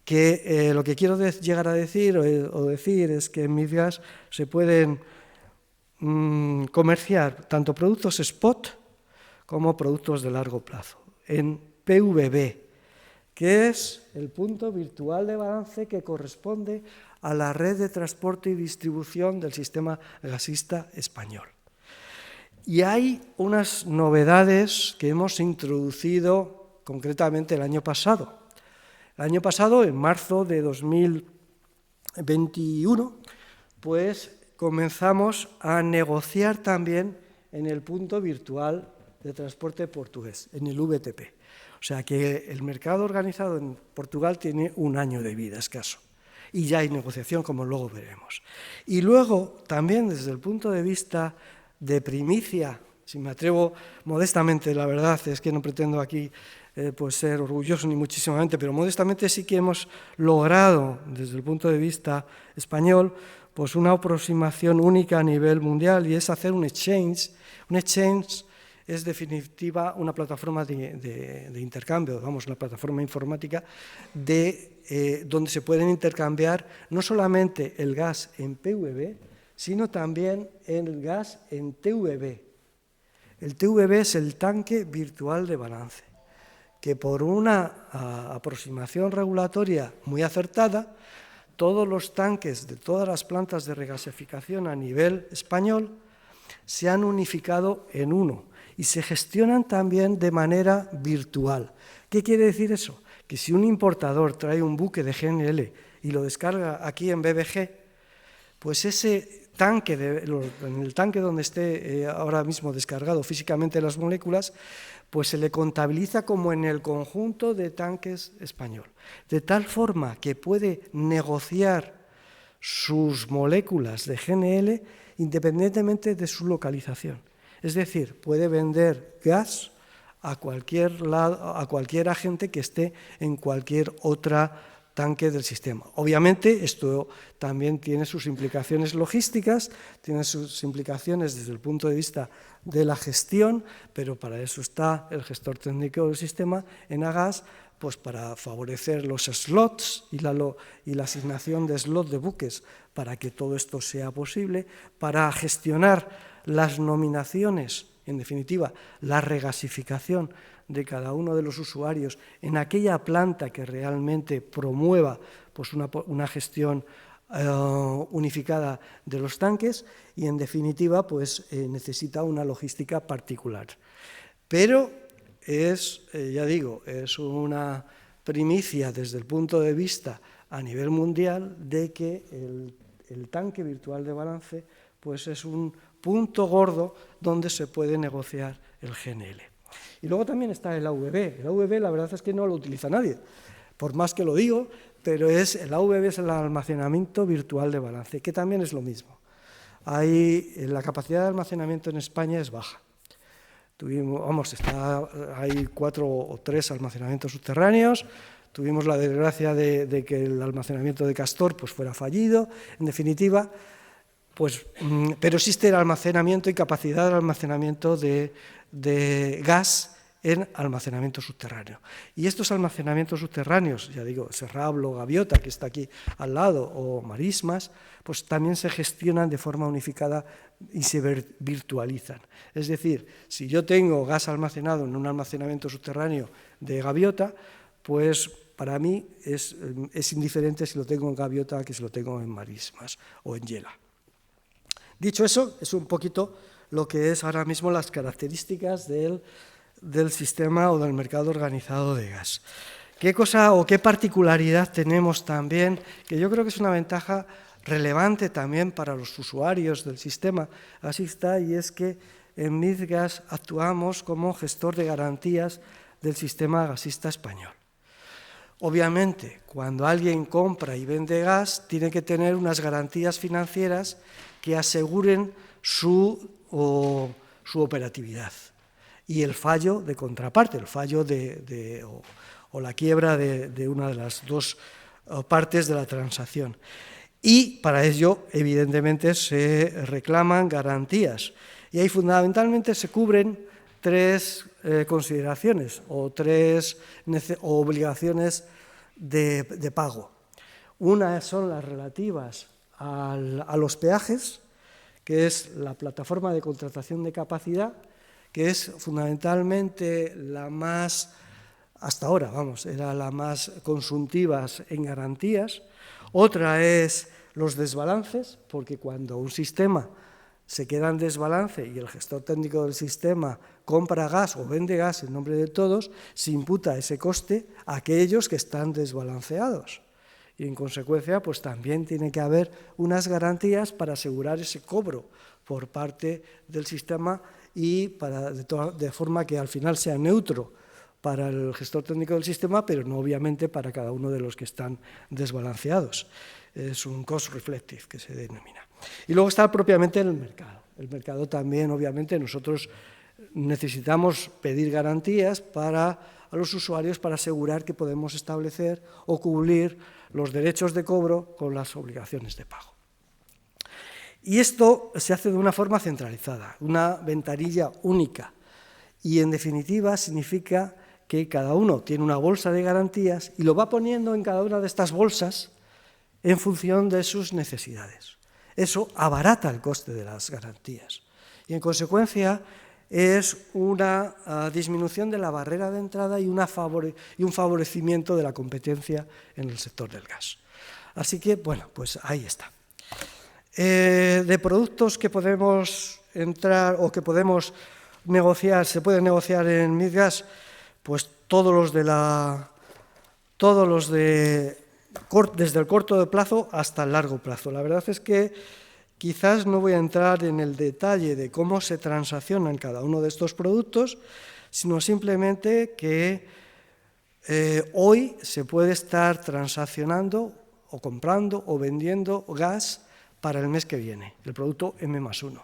S3: que lo que quiero llegar a decir es que en Midgas se pueden comerciar tanto productos spot como productos de largo plazo. En PVB, que es el punto virtual de balance que corresponde a la red de transporte y distribución del sistema gasista español. Y hay unas novedades que hemos introducido concretamente el año pasado. El año pasado, en marzo de 2021, pues comenzamos a negociar también en el punto virtual de transporte portugués, en el VTP. O sea que el mercado organizado en Portugal tiene un año de vida escaso. Y ya hay negociación, como luego veremos. Y luego, también desde el punto de vista de primicia, si me atrevo modestamente, la verdad es que no pretendo aquí pues ser orgulloso ni muchísimamente, pero modestamente sí que hemos logrado, desde el punto de vista español, pues una aproximación única a nivel mundial, y es hacer un exchange. Un exchange es definitiva una plataforma de intercambio, vamos, una plataforma informática donde se pueden intercambiar no solamente el gas en PVB, sino también el gas en TVB. El TVB es el tanque virtual de balance, que por una aproximación regulatoria muy acertada, todos los tanques de todas las plantas de regasificación a nivel español se han unificado en uno y se gestionan también de manera virtual. ¿Qué quiere decir eso? Que si un importador trae un buque de GNL y lo descarga aquí en BBG, pues ese tanque, en el tanque donde esté ahora mismo descargado físicamente las moléculas, pues se le contabiliza como en el conjunto de tanques español, de tal forma que puede negociar sus moléculas de GNL independientemente de su localización. Es decir, puede vender gas a cualquier agente que esté en cualquier otra tanque del sistema. Obviamente, esto también tiene sus implicaciones logísticas, tiene sus implicaciones desde el punto de vista de la gestión, pero para eso está el gestor técnico del sistema en Agas, pues para favorecer los slots y la asignación de slots de buques para que todo esto sea posible, para gestionar las nominaciones, en definitiva, la regasificación de cada uno de los usuarios en aquella planta que realmente promueva pues una gestión unificada de los tanques y, en definitiva, pues necesita una logística particular. Pero ya digo, es una primicia desde el punto de vista a nivel mundial de que el tanque virtual de balance pues es un punto gordo donde se puede negociar el GNL. Y luego también está el AVB. El AVB la verdad es que no lo utiliza nadie, por más que lo digo, pero el AVB es el almacenamiento virtual de balance, que también es lo mismo. La capacidad de almacenamiento en España es baja. Hay 4 o 3 almacenamientos subterráneos. Tuvimos la desgracia de que el almacenamiento de Castor pues, fuera fallido. En definitiva, pero existe el almacenamiento y capacidad de almacenamiento de gas en almacenamiento subterráneo. Y estos almacenamientos subterráneos, ya digo, Serrablo, Gaviota, que está aquí al lado, o Marismas, pues también se gestionan de forma unificada y se virtualizan. Es decir, si yo tengo gas almacenado en un almacenamiento subterráneo de Gaviota, pues para mí es indiferente si lo tengo en Gaviota que si lo tengo en Marismas o en Yela. Dicho eso, es un poquito lo que es ahora mismo las características del sistema o del mercado organizado de gas. ¿Qué cosa o qué particularidad tenemos también? Que yo creo que es una ventaja relevante también para los usuarios del sistema gasista, y es que en MIDGAS actuamos como gestor de garantías del sistema gasista español. Obviamente, cuando alguien compra y vende gas, tiene que tener unas garantías financieras que aseguren su operatividad y el fallo de contraparte, el fallo o la quiebra de una de las dos partes de la transacción. Y para ello, evidentemente, se reclaman garantías. Y ahí fundamentalmente se cubren 3 consideraciones o 3 obligaciones de pago. Una son las relativas a los peajes, que es la plataforma de contratación de capacidad, que es fundamentalmente la más, hasta ahora, era la más consultiva en garantías. Otra es los desbalances, porque cuando un sistema se queda en desbalance y el gestor técnico del sistema compra gas o vende gas en nombre de todos, se imputa ese coste a aquellos que están desbalanceados. Y en consecuencia, pues también tiene que haber unas garantías para asegurar ese cobro por parte del sistema y de forma que al final sea neutro para el gestor técnico del sistema, pero no obviamente para cada uno de los que están desbalanceados. Es un cost reflective que se denomina. Y luego está propiamente el mercado. El mercado también, obviamente, nosotros necesitamos pedir garantías a los usuarios para asegurar que podemos establecer o cubrir los derechos de cobro con las obligaciones de pago. Y esto se hace de una forma centralizada, una ventanilla única. Y, en definitiva, significa que cada uno tiene una bolsa de garantías y lo va poniendo en cada una de estas bolsas en función de sus necesidades. Eso abarata el coste de las garantías y, en consecuencia, es una disminución de la barrera de entrada y un favorecimiento de la competencia en el sector del gas. Así que, bueno, pues ahí está. De productos que podemos entrar o que podemos negociar, se pueden negociar en MIDGAS, pues desde el corto plazo hasta el largo plazo. La verdad es que quizás no voy a entrar en el detalle de cómo se transaccionan cada uno de estos productos, sino simplemente que hoy se puede estar transaccionando o comprando o vendiendo gas para el mes que viene, el producto M+1.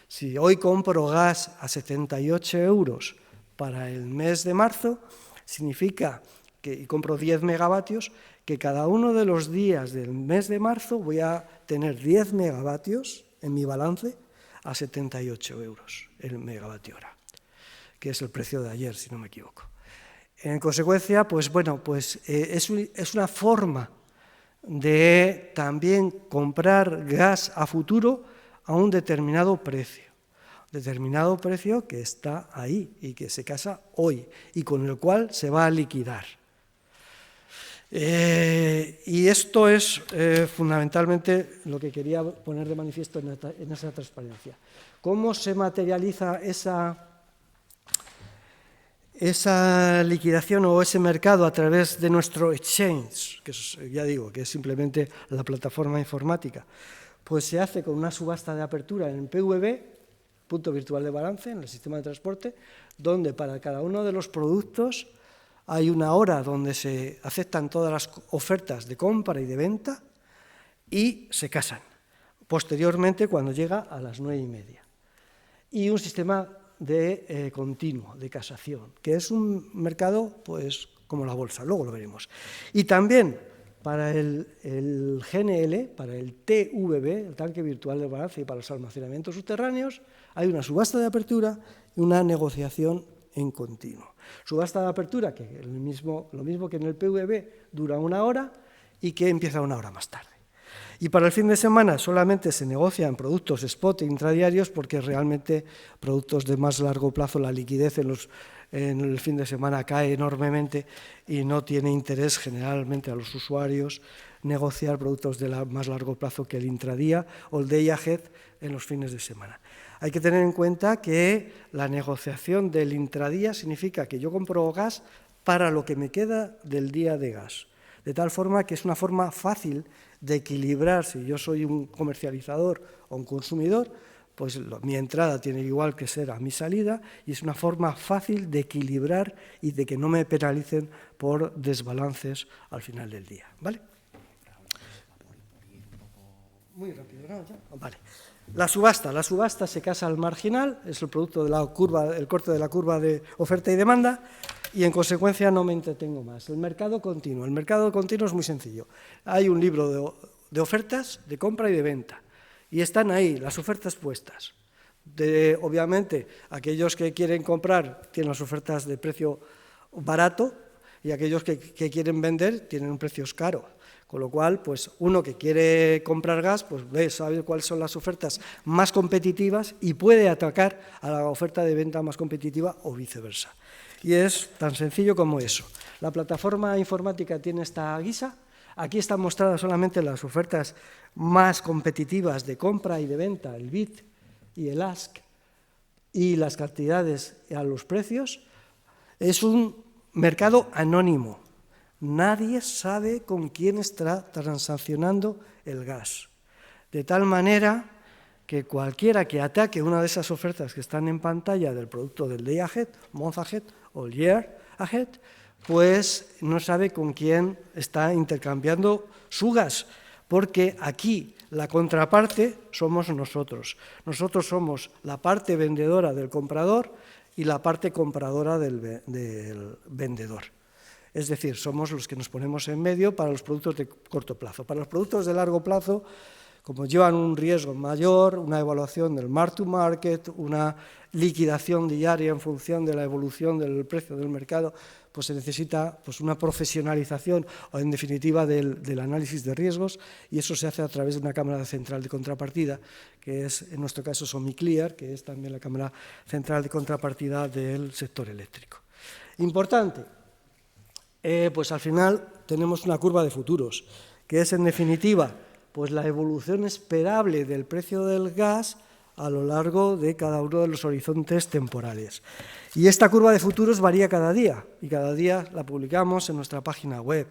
S3: Si hoy compro gas a 78 € para el mes de marzo, significa que, y compro 10 megavatios, que cada uno de los días del mes de marzo voy a tener 10 megavatios en mi balance a 78 € el megavatio hora, que es el precio de ayer, si no me equivoco. En consecuencia, pues bueno, pues es una forma de también comprar gas a futuro a un determinado precio que está ahí y que se casa hoy y con el cual se va a liquidar. Y esto es fundamentalmente lo que quería poner de manifiesto en esa transparencia. ¿Cómo se materializa esa liquidación o ese mercado a través de nuestro exchange, que es, ya digo, que es simplemente la plataforma informática? Pues se hace con una subasta de apertura en PVB, punto virtual de balance, en el sistema de transporte, donde para cada uno de los productos hay una hora donde se aceptan todas las ofertas de compra y de venta y se casan, posteriormente cuando llega a las 9:30. Y un sistema de continuo, de casación, que es un mercado pues como la bolsa, luego lo veremos. Y también para el GNL, para el TVB, el tanque virtual de balance, y para los almacenamientos subterráneos, hay una subasta de apertura y una negociación en continuo. Subasta de apertura, que lo mismo que en el PVB, dura 1 hora y que empieza 1 hora más tarde. Y para el fin de semana solamente se negocian productos spot e intradiarios porque realmente productos de más largo plazo la liquidez en el fin de semana cae enormemente y no tiene interés generalmente a los usuarios negociar productos de más largo plazo que el intradía o el day ahead en los fines de semana. Hay que tener en cuenta que la negociación del intradía significa que yo compro gas para lo que me queda del día de gas, de tal forma que es una forma fácil de equilibrar. Si yo soy un comercializador o un consumidor, pues mi entrada tiene igual que ser a mi salida y es una forma fácil de equilibrar y de que no me penalicen por desbalances al final del día, ¿vale? Muy rápido, ¿no? ¿Ya? Vale. La subasta se casa al marginal, es el producto de la curva, el corte de la curva de oferta y demanda, y en consecuencia no me entretengo más. El mercado continuo es muy sencillo. Hay un libro de ofertas de compra y de venta, y están ahí las ofertas puestas. Obviamente, aquellos que quieren comprar tienen las ofertas de precio barato, y aquellos que quieren vender tienen un precio caro. Con lo cual, pues uno que quiere comprar gas, pues sabe cuáles son las ofertas más competitivas y puede atacar a la oferta de venta más competitiva o viceversa. Y es tan sencillo como eso. La plataforma informática tiene esta guisa. Aquí están mostradas solamente las ofertas más competitivas de compra y de venta, el bid y el ask, y las cantidades a los precios. Es un mercado anónimo. Nadie sabe con quién está transaccionando el gas. De tal manera que cualquiera que ataque una de esas ofertas que están en pantalla del producto del day ahead, month ahead o year ahead, pues no sabe con quién está intercambiando su gas, porque aquí la contraparte somos nosotros. Nosotros somos la parte vendedora del comprador y la parte compradora del vendedor. Es decir, somos los que nos ponemos en medio para los productos de corto plazo. Para los productos de largo plazo, como llevan un riesgo mayor, una evaluación del mark to market, una liquidación diaria en función de la evolución del precio del mercado, pues se necesita pues, una profesionalización o, en definitiva, del análisis de riesgos, y eso se hace a través de una cámara central de contrapartida, que es, en nuestro caso, Somiclear, que es también la cámara central de contrapartida del sector eléctrico. Importante, pues al final tenemos una curva de futuros, que es, en definitiva, pues la evolución esperable del precio del gas a lo largo de cada uno de los horizontes temporales. Y esta curva de futuros varía cada día, y cada día la publicamos en nuestra página web.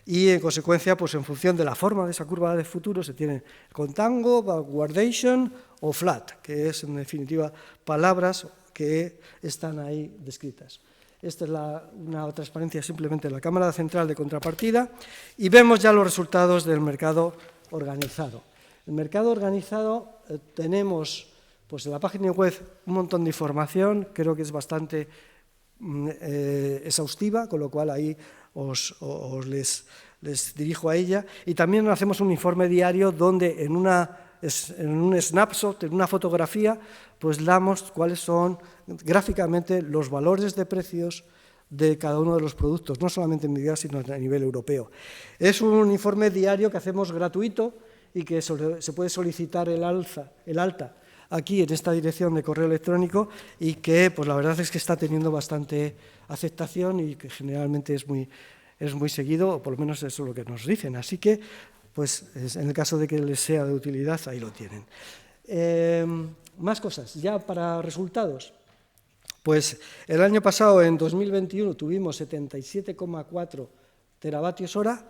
S3: Y, en consecuencia, pues en función de la forma de esa curva de futuros se tiene contango, backwardation o flat, que es, en definitiva, palabras que están ahí descritas. Esta es una transparencia simplemente de la cámara central de contrapartida, y vemos ya los resultados del mercado organizado. El mercado organizado tenemos pues, en la página web un montón de información, creo que es bastante exhaustiva, con lo cual ahí les dirijo a ella, y también hacemos un informe diario donde en un snapshot, en una fotografía, pues damos cuáles son gráficamente los valores de precios de cada uno de los productos, no solamente en Midgas, sino a nivel europeo. Es un informe diario que hacemos gratuito y que se puede solicitar el alta aquí en esta dirección de correo electrónico, y que pues la verdad es que está teniendo bastante aceptación y que generalmente es muy seguido, o por lo menos eso es lo que nos dicen. Así que, pues en el caso de que les sea de utilidad, ahí lo tienen. Más cosas, ya para resultados. Pues el año pasado, en 2021, tuvimos 77,4 teravatios hora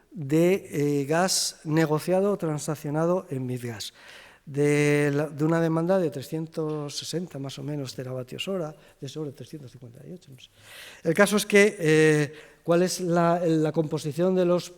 S3: de gas negociado o transaccionado en Midgas, de una demanda de 360 más o menos teravatios hora, de sobre 358. No sé. El caso es que, ¿cuál es la composición de los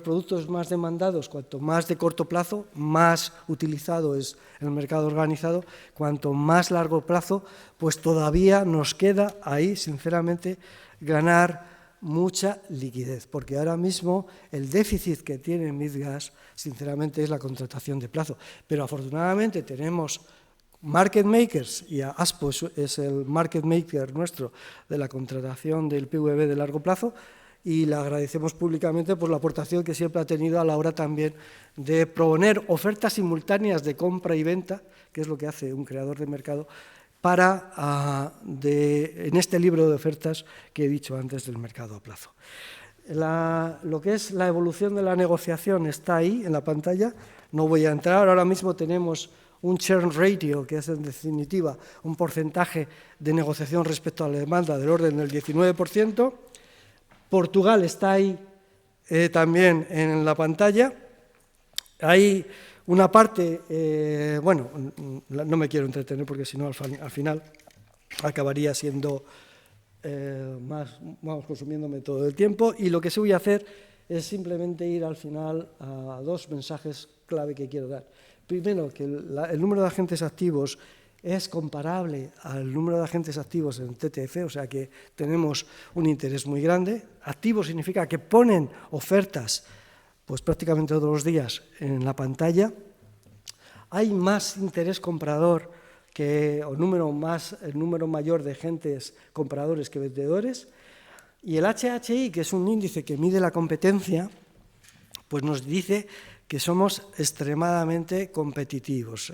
S3: productos más demandados? Cuanto más de corto plazo, más utilizado es el mercado organizado. Cuanto más largo plazo, pues todavía nos queda ahí, sinceramente, ganar mucha liquidez, porque ahora mismo el déficit que tiene Midgas, sinceramente, es la contratación de plazo. Pero afortunadamente tenemos market makers, y ASPO es el market maker nuestro de la contratación del PVB de largo plazo, y le agradecemos públicamente por la aportación que siempre ha tenido a la hora también de proponer ofertas simultáneas de compra y venta, que es lo que hace un creador de mercado, en este libro de ofertas que he dicho antes del mercado a plazo. Lo que es la evolución de la negociación está ahí en la pantalla, no voy a entrar. Ahora mismo tenemos un churn ratio, que es en definitiva un porcentaje de negociación respecto a la demanda del orden del 19%. Portugal está ahí también en la pantalla. Hay una parte, bueno, no me quiero entretener porque si no al final acabaría siendo consumiéndome todo el tiempo, y lo que sí voy a hacer es simplemente ir al final a dos mensajes clave que quiero dar. Primero, que el número de agentes activos es comparable al número de agentes activos en TTF, o sea que tenemos un interés muy grande. Activo significa que ponen ofertas pues prácticamente todos los días en la pantalla. Hay más interés comprador el número mayor de agentes compradores que vendedores. Y el HHI, que es un índice que mide la competencia, pues nos dice que somos extremadamente competitivos.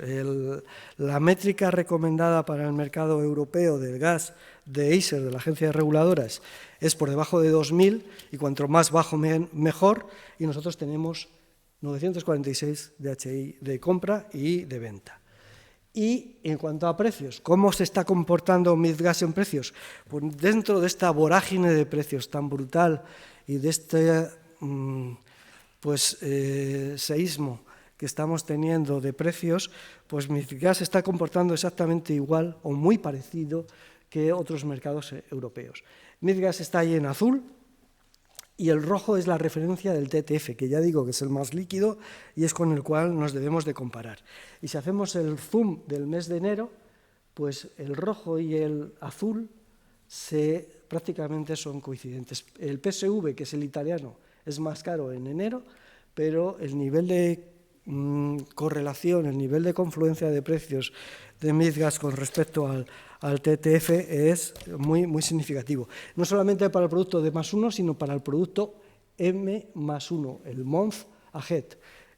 S3: La métrica recomendada para el mercado europeo del gas de ACER, de la Agencia Reguladoras, es por debajo de 2.000, y cuanto más bajo mejor, y nosotros tenemos 946 de HI de compra y de venta. Y en cuanto a precios, ¿cómo se está comportando Midgas en precios? Pues dentro de esta vorágine de precios tan brutal y de este seísmo que estamos teniendo de precios, pues Midgas se está comportando exactamente igual o muy parecido que otros mercados europeos. Midgas está ahí en azul, y el rojo es la referencia del TTF, que ya digo que es el más líquido y es con el cual nos debemos de comparar. Y si hacemos el zoom del mes de enero, pues el rojo y el azul prácticamente son coincidentes. El PSV, que es el italiano, es más caro en enero, pero el nivel de correlación, el nivel de confluencia de precios de MIDGAS con respecto al TTF es muy, muy significativo. No solamente para el producto D+1, sino para el producto M+1, el month ahead.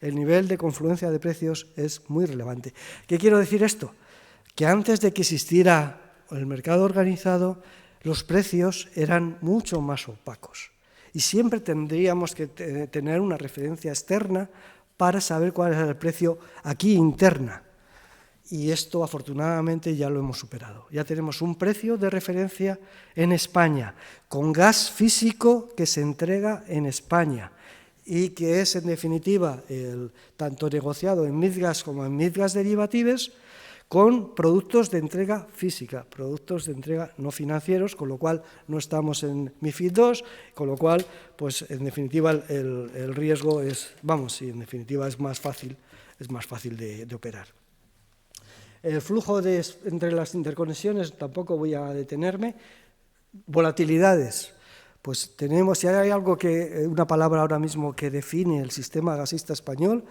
S3: El nivel de confluencia de precios es muy relevante. ¿Qué quiero decir esto? Que antes de que existiera el mercado organizado, los precios eran mucho más opacos. Y siempre tendríamos que tener una referencia externa para saber cuál es el precio aquí interna. Y esto afortunadamente ya lo hemos superado. Ya tenemos un precio de referencia en España, con gas físico que se entrega en España y que es en definitiva tanto negociado en MIDGAS como en MIDGAS Derivatives, con productos de entrega física, productos de entrega no financieros, con lo cual no estamos en MiFID II, con lo cual, pues en definitiva el riesgo es, en definitiva es más fácil de operar. El flujo entre las interconexiones tampoco voy a detenerme. Volatilidades. Pues tenemos, si hay algo una palabra ahora mismo que define el sistema gasista español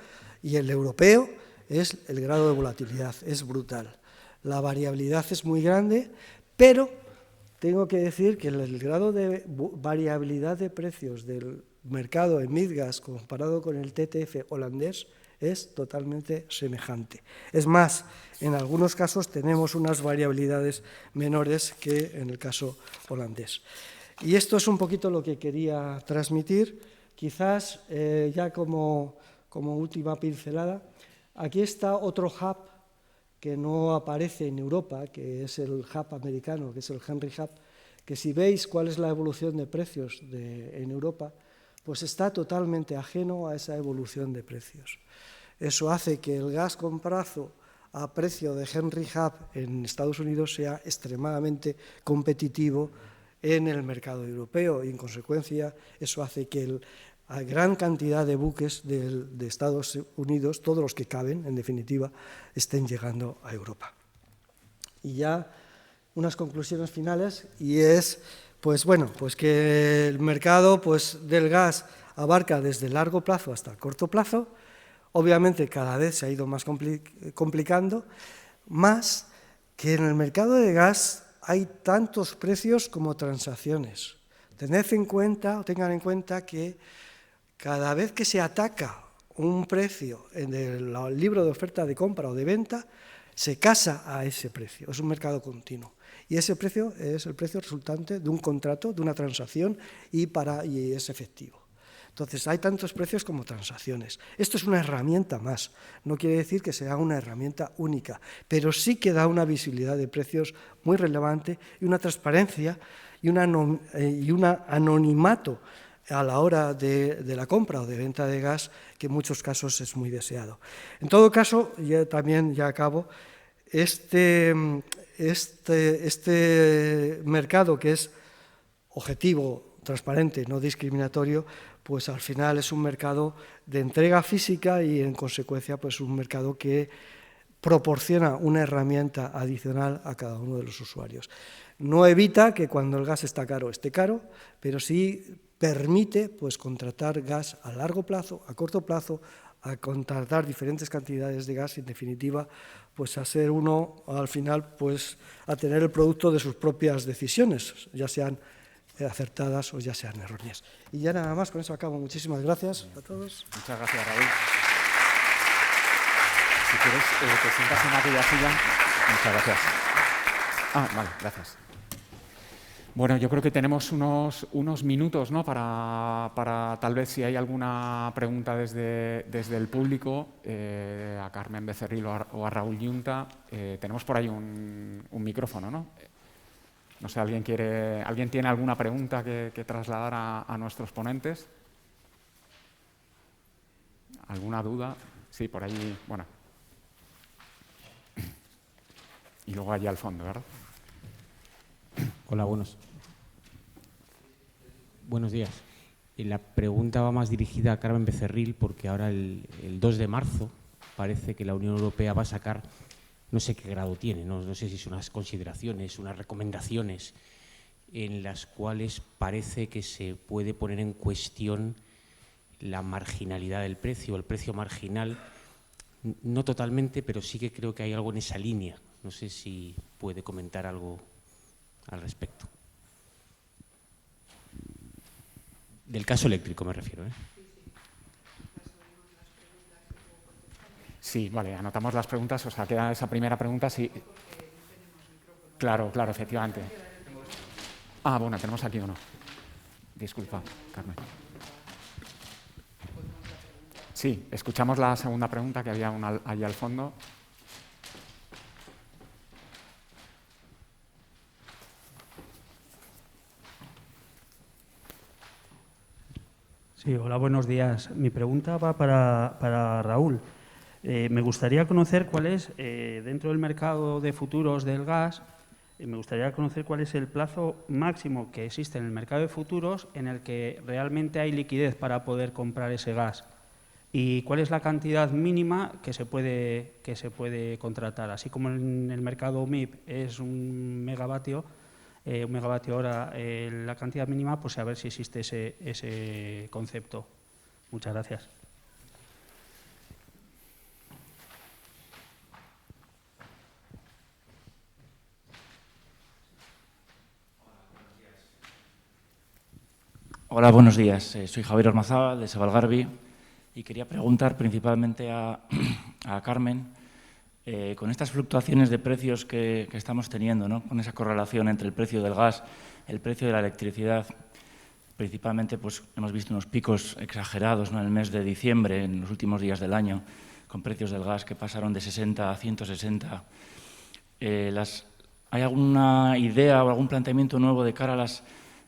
S3: y el europeo, es el grado de volatilidad, es brutal. La variabilidad es muy grande, pero tengo que decir que el grado de variabilidad de precios del mercado en MIDGAS comparado con el TTF holandés es totalmente semejante. Es más, en algunos casos tenemos unas variabilidades menores que en el caso holandés. Y esto es un poquito lo que quería transmitir. Quizás ya como última pincelada, aquí está otro hub que no aparece en Europa, que es el hub americano, que es el Henry Hub, que si veis cuál es la evolución de precios en Europa, pues está totalmente ajeno a esa evolución de precios. Eso hace que el gas comprado a precio de Henry Hub en Estados Unidos sea extremadamente competitivo en el mercado europeo y, en consecuencia, eso hace que a gran cantidad de buques de Estados Unidos, todos los que caben, en definitiva, estén llegando a Europa. Y ya unas conclusiones finales, y es pues que el mercado del gas abarca desde el largo plazo hasta el corto plazo. Obviamente cada vez se ha ido más complicando, más que en el mercado de gas hay tantos precios como transacciones. Tengan en cuenta que cada vez que se ataca un precio en el libro de oferta de compra o de venta, se casa a ese precio, es un mercado continuo. Y ese precio es el precio resultante de un contrato, de una transacción y es efectivo. Entonces, hay tantos precios como transacciones. Esto es una herramienta más. No quiere decir que sea una herramienta única, pero sí que da una visibilidad de precios muy relevante y una transparencia y un anonimato a la hora de la compra o de venta de gas que en muchos casos es muy deseado. En todo caso, ya acabo, este mercado que es objetivo, transparente, no discriminatorio, pues al final es un mercado de entrega física y en consecuencia pues un mercado que proporciona una herramienta adicional a cada uno de los usuarios. No evita que cuando el gas está caro esté caro, pero sí permite pues contratar gas a largo plazo, a corto plazo, a contratar diferentes cantidades de gas y en definitiva pues a ser uno al final pues a tener el producto de sus propias decisiones, ya sean acertadas o ya sean erróneas. Y ya nada más, con eso acabo. Muchísimas gracias a todos.
S1: Muchas gracias, Raúl. Si quieres, te sientas en aquella silla. Muchas gracias. Vale, gracias. Bueno, yo creo que tenemos unos minutos, ¿no? para tal vez si hay alguna pregunta desde el público, a Carmen Becerril o a Raúl Yunta. Tenemos por ahí un micrófono, ¿no? No sé, ¿alguien tiene alguna pregunta que trasladar a nuestros ponentes? ¿Alguna duda? Sí, por ahí, bueno. Y luego allá al fondo, ¿verdad?
S4: Hola, buenos días. La pregunta va más dirigida a Carmen Becerril porque ahora el 2 de marzo parece que la Unión Europea va a sacar, no sé qué grado tiene, no sé si son unas consideraciones, unas recomendaciones en las cuales parece que se puede poner en cuestión la marginalidad del precio, el precio marginal No totalmente, pero sí que creo que hay algo en esa línea. No sé si puede comentar algo al respecto. Del caso eléctrico me refiero, ¿eh?
S1: Sí, vale, anotamos las preguntas, o sea, queda esa primera pregunta, sí. Claro, claro, efectivamente. Ah, bueno, tenemos aquí uno. Disculpa, Carmen. Sí, escuchamos la segunda pregunta, que había una allí al fondo.
S5: Sí, hola, buenos días. Mi pregunta va para Raúl. Me gustaría conocer cuál es, dentro del mercado de futuros del gas, me gustaría conocer cuál es el plazo máximo que existe en el mercado de futuros en el que realmente hay liquidez para poder comprar ese gas y cuál es la cantidad mínima que se puede contratar. Así como en el mercado MIP es un megavatio hora la cantidad mínima, pues a ver si existe ese concepto. Muchas gracias.
S6: Hola, buenos días. Soy Javier Ormazábal, de Sevalgarbi, y quería preguntar principalmente a Carmen, con estas fluctuaciones de precios que estamos teniendo, ¿no?, con esa correlación entre el precio del gas, el precio de la electricidad, principalmente pues, hemos visto unos picos exagerados, ¿no?, en el mes de diciembre, en los últimos días del año, con precios del gas que pasaron de 60 a 160. ¿Hay alguna idea o algún planteamiento nuevo de cara a las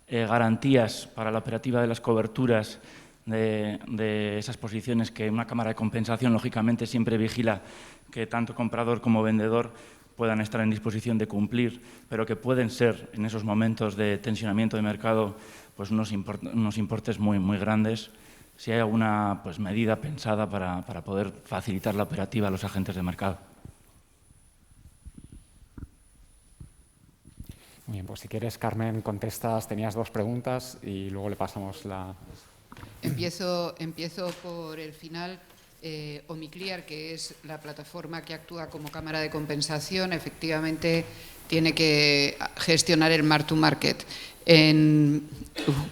S6: garantías para la operativa de las coberturas de esas posiciones que una cámara de compensación, lógicamente, siempre vigila que tanto comprador como vendedor puedan estar en disposición de cumplir, pero que pueden ser, en esos momentos de tensionamiento de mercado, pues unos importes muy, muy grandes? Si hay alguna pues, medida pensada para poder facilitar la operativa a los agentes de mercado.
S1: Muy bien, pues si quieres, Carmen, contestas, tenías dos preguntas y luego le pasamos la...
S2: Empiezo por el final. Omiclear, que es la plataforma que actúa como cámara de compensación, efectivamente tiene que gestionar el mark-to-market. Un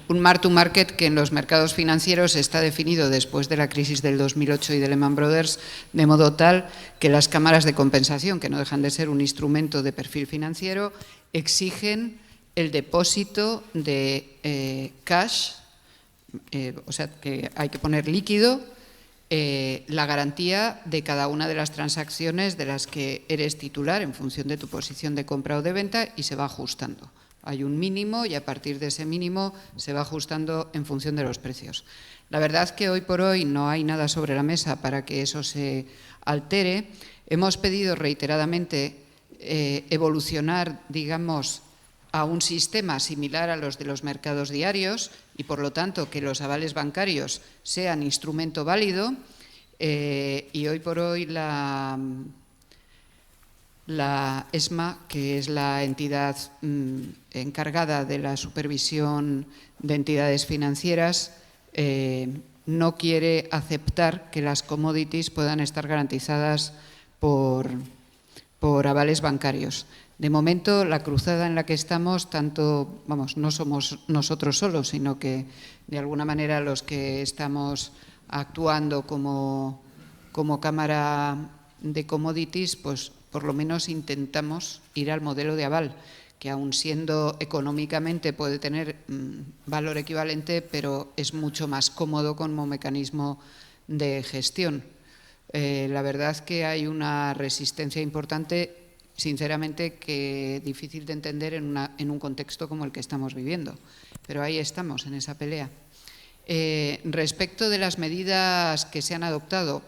S2: mark-to-market que en los mercados financieros está definido después de la crisis del 2008 y de Lehman Brothers, de modo tal que las cámaras de compensación, que no dejan de ser un instrumento de perfil financiero, exigen el depósito de cash, o sea, que hay que poner líquido, la garantía de cada una de las transacciones de las que eres titular en función de tu posición de compra o de venta, y se va ajustando. Hay un mínimo y a partir de ese mínimo se va ajustando en función de los precios. La verdad es que hoy por hoy no hay nada sobre la mesa para que eso se altere. Hemos pedido reiteradamente evolucionar, digamos, a un sistema similar a los de los mercados diarios y, por lo tanto, que los avales bancarios sean instrumento válido. Y hoy por hoy la ESMA, que es la entidad encargada de la supervisión de entidades financieras, no quiere aceptar que las commodities puedan estar garantizadas por avales bancarios. De momento, la cruzada en la que estamos, no somos nosotros solos, sino que de alguna manera los que estamos actuando como cámara de commodities, pues por lo menos intentamos ir al modelo de aval, que aun siendo económicamente puede tener valor equivalente, pero es mucho más cómodo como mecanismo de gestión. La verdad es que hay una resistencia importante, sinceramente, que difícil de entender en un contexto como el que estamos viviendo. Pero ahí estamos, en esa pelea. Respecto de las medidas que se han adoptado,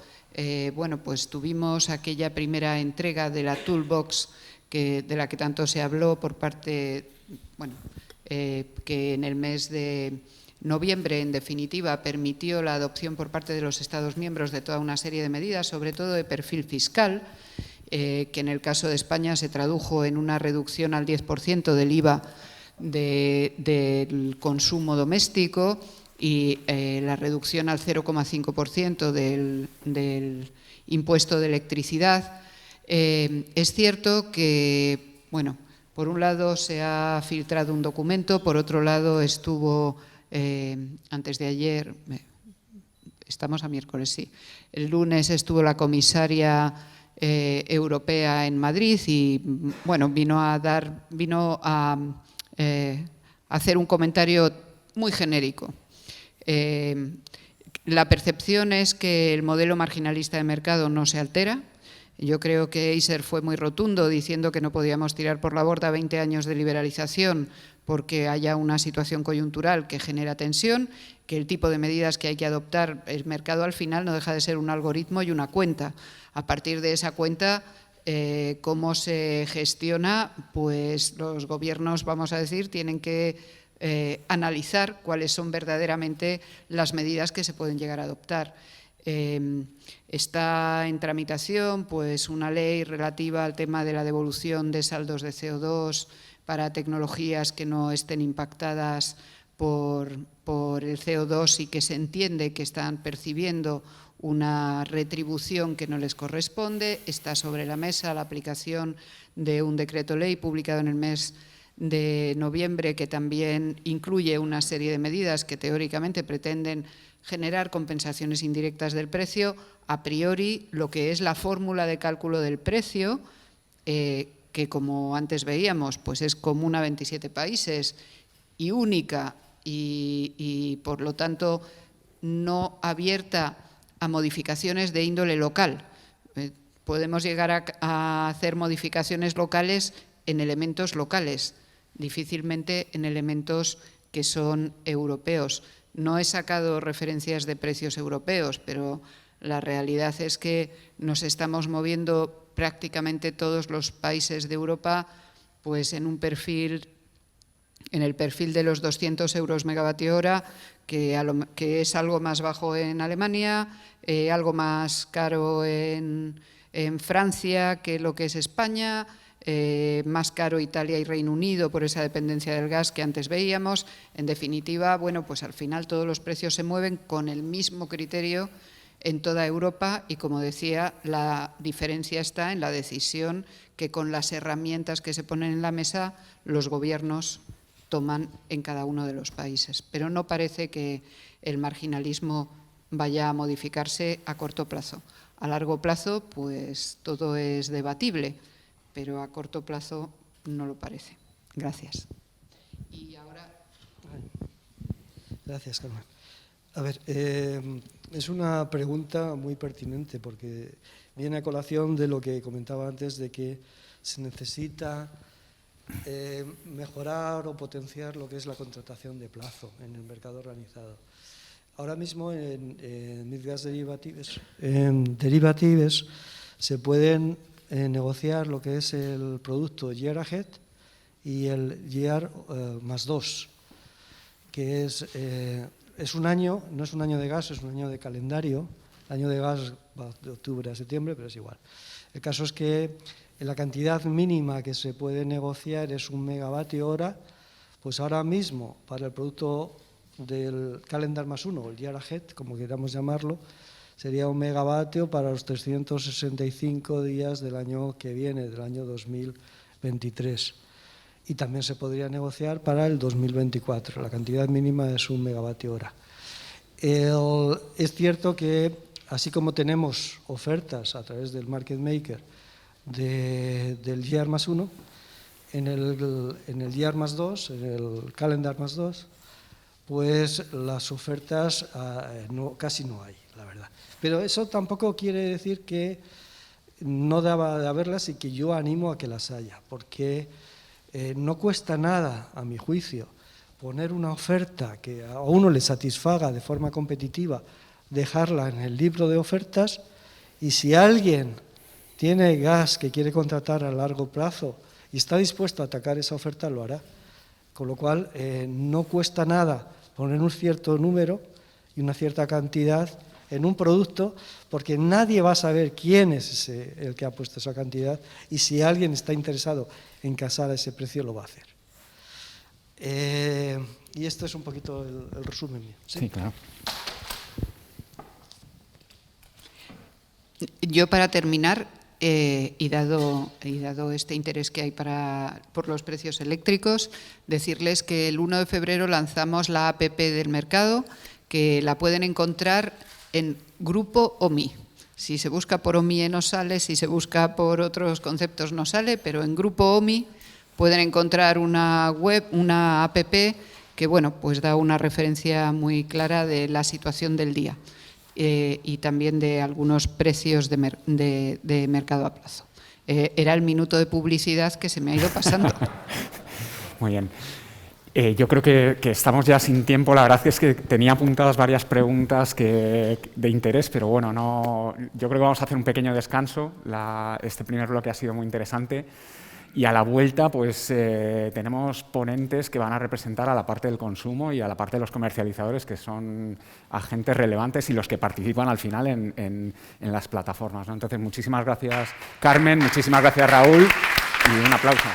S2: bueno, pues tuvimos aquella primera entrega de la Toolbox de la que tanto se habló por parte, bueno, que en el mes de noviembre, en definitiva, permitió la adopción por parte de los Estados miembros de toda una serie de medidas, sobre todo de perfil fiscal, que en el caso de España se tradujo en una reducción al 10% del IVA del consumo doméstico y la reducción al 0,5% del impuesto de electricidad. Es cierto que, bueno, por un lado se ha filtrado un documento, por otro lado estuvo antes de ayer, estamos a miércoles, sí, el lunes estuvo la comisaria europea en Madrid y, bueno, vino a hacer un comentario muy genérico. La percepción es que el modelo marginalista de mercado no se altera. Yo creo que Eiser fue muy rotundo diciendo que no podíamos tirar por la borda 20 años de liberalización porque haya una situación coyuntural que genera tensión, que el tipo de medidas que hay que adoptar, el mercado al final no deja de ser un algoritmo y una cuenta. A partir de esa cuenta, cómo se gestiona, pues los gobiernos, vamos a decir, tienen que analizar cuáles son verdaderamente las medidas que se pueden llegar a adoptar. Está en tramitación pues, una ley relativa al tema de la devolución de saldos de CO2 para tecnologías que no estén impactadas por el CO2 y que se entiende que están percibiendo una retribución que no les corresponde. Está sobre la mesa la aplicación de un decreto ley publicado en el mes de noviembre que también incluye una serie de medidas que teóricamente pretenden generar compensaciones indirectas del precio. A priori, lo que es la fórmula de cálculo del precio, que como antes veíamos, pues es común a 27 países y única y por lo tanto no abierta a modificaciones de índole local. Podemos llegar a hacer modificaciones locales en elementos locales, difícilmente en elementos que son europeos. No he sacado referencias de precios europeos, pero la realidad es que nos estamos moviendo prácticamente todos los países de Europa pues en un perfil, en el perfil de los 200 euros megavatio hora, que es algo más bajo en Alemania, algo más caro en Francia que lo que es España, más caro Italia y Reino Unido por esa dependencia del gas que antes veíamos. En definitiva, bueno, pues al final todos los precios se mueven con el mismo criterio en toda Europa y, como decía, la diferencia está en la decisión que con las herramientas que se ponen en la mesa los gobiernos toman en cada uno de los países. Pero no parece que el marginalismo vaya a modificarse a corto plazo. A largo plazo, pues todo es debatible, pero a corto plazo no lo parece. Gracias. Y ahora...
S3: Gracias, Carmen. A ver, es una pregunta muy pertinente porque viene a colación de lo que comentaba antes de que se necesita mejorar o potenciar lo que es la contratación de plazo en el mercado organizado. Ahora mismo en Midgas Derivatives se pueden negociar lo que es el producto Year Ahead y el Year más 2, que es un año, no es un año de gas, es un año de calendario. El año de gas va de octubre a septiembre, pero es igual. El caso es que la cantidad mínima que se puede negociar es 1 megavatio hora, pues ahora mismo para el producto del calendar más 1, o el Year Ahead, como queramos llamarlo, sería 1 megavatio para los 365 días del año que viene, del año 2023. Y también se podría negociar para el 2024. La cantidad mínima es 1 megavatio hora. Es cierto que, así como tenemos ofertas a través del market maker del Year más 1, en el Year más 2, en el calendar más 2, pues las ofertas casi no hay, la verdad. Pero eso tampoco quiere decir que no deba de haberlas y que yo animo a que las haya, porque no cuesta nada, a mi juicio, poner una oferta que a uno le satisfaga de forma competitiva, dejarla en el libro de ofertas, y si alguien tiene gas que quiere contratar a largo plazo y está dispuesto a atacar esa oferta, lo hará. Con lo cual, no cuesta nada poner un cierto número y una cierta cantidad en un producto, porque nadie va a saber quién es el que ha puesto esa cantidad, y si alguien está interesado en casar a ese precio, lo va a hacer. Y este es un poquito el resumen mío.
S1: Sí, claro.
S2: Yo, para terminar, y dado este interés que hay por los precios eléctricos, decirles que el 1 de febrero lanzamos la APP del mercado, que la pueden encontrar en Grupo OMI. Si se busca por OMIE no sale, si se busca por otros conceptos no sale, pero en Grupo OMI pueden encontrar una web, una APP que, bueno, pues da una referencia muy clara de la situación del día. Y también de algunos precios de mercado a plazo. Era el minuto de publicidad que se me ha ido pasando.
S1: Muy bien. Yo creo que estamos ya sin tiempo. La verdad es que tenía apuntadas varias preguntas de interés, pero bueno, yo creo que vamos a hacer un pequeño descanso. Este primer bloque ha sido muy interesante. Y a la vuelta, pues tenemos ponentes que van a representar a la parte del consumo y a la parte de los comercializadores, que son agentes relevantes y los que participan al final en las plataformas, ¿no? Entonces, muchísimas gracias, Carmen, muchísimas gracias, Raúl, y un aplauso.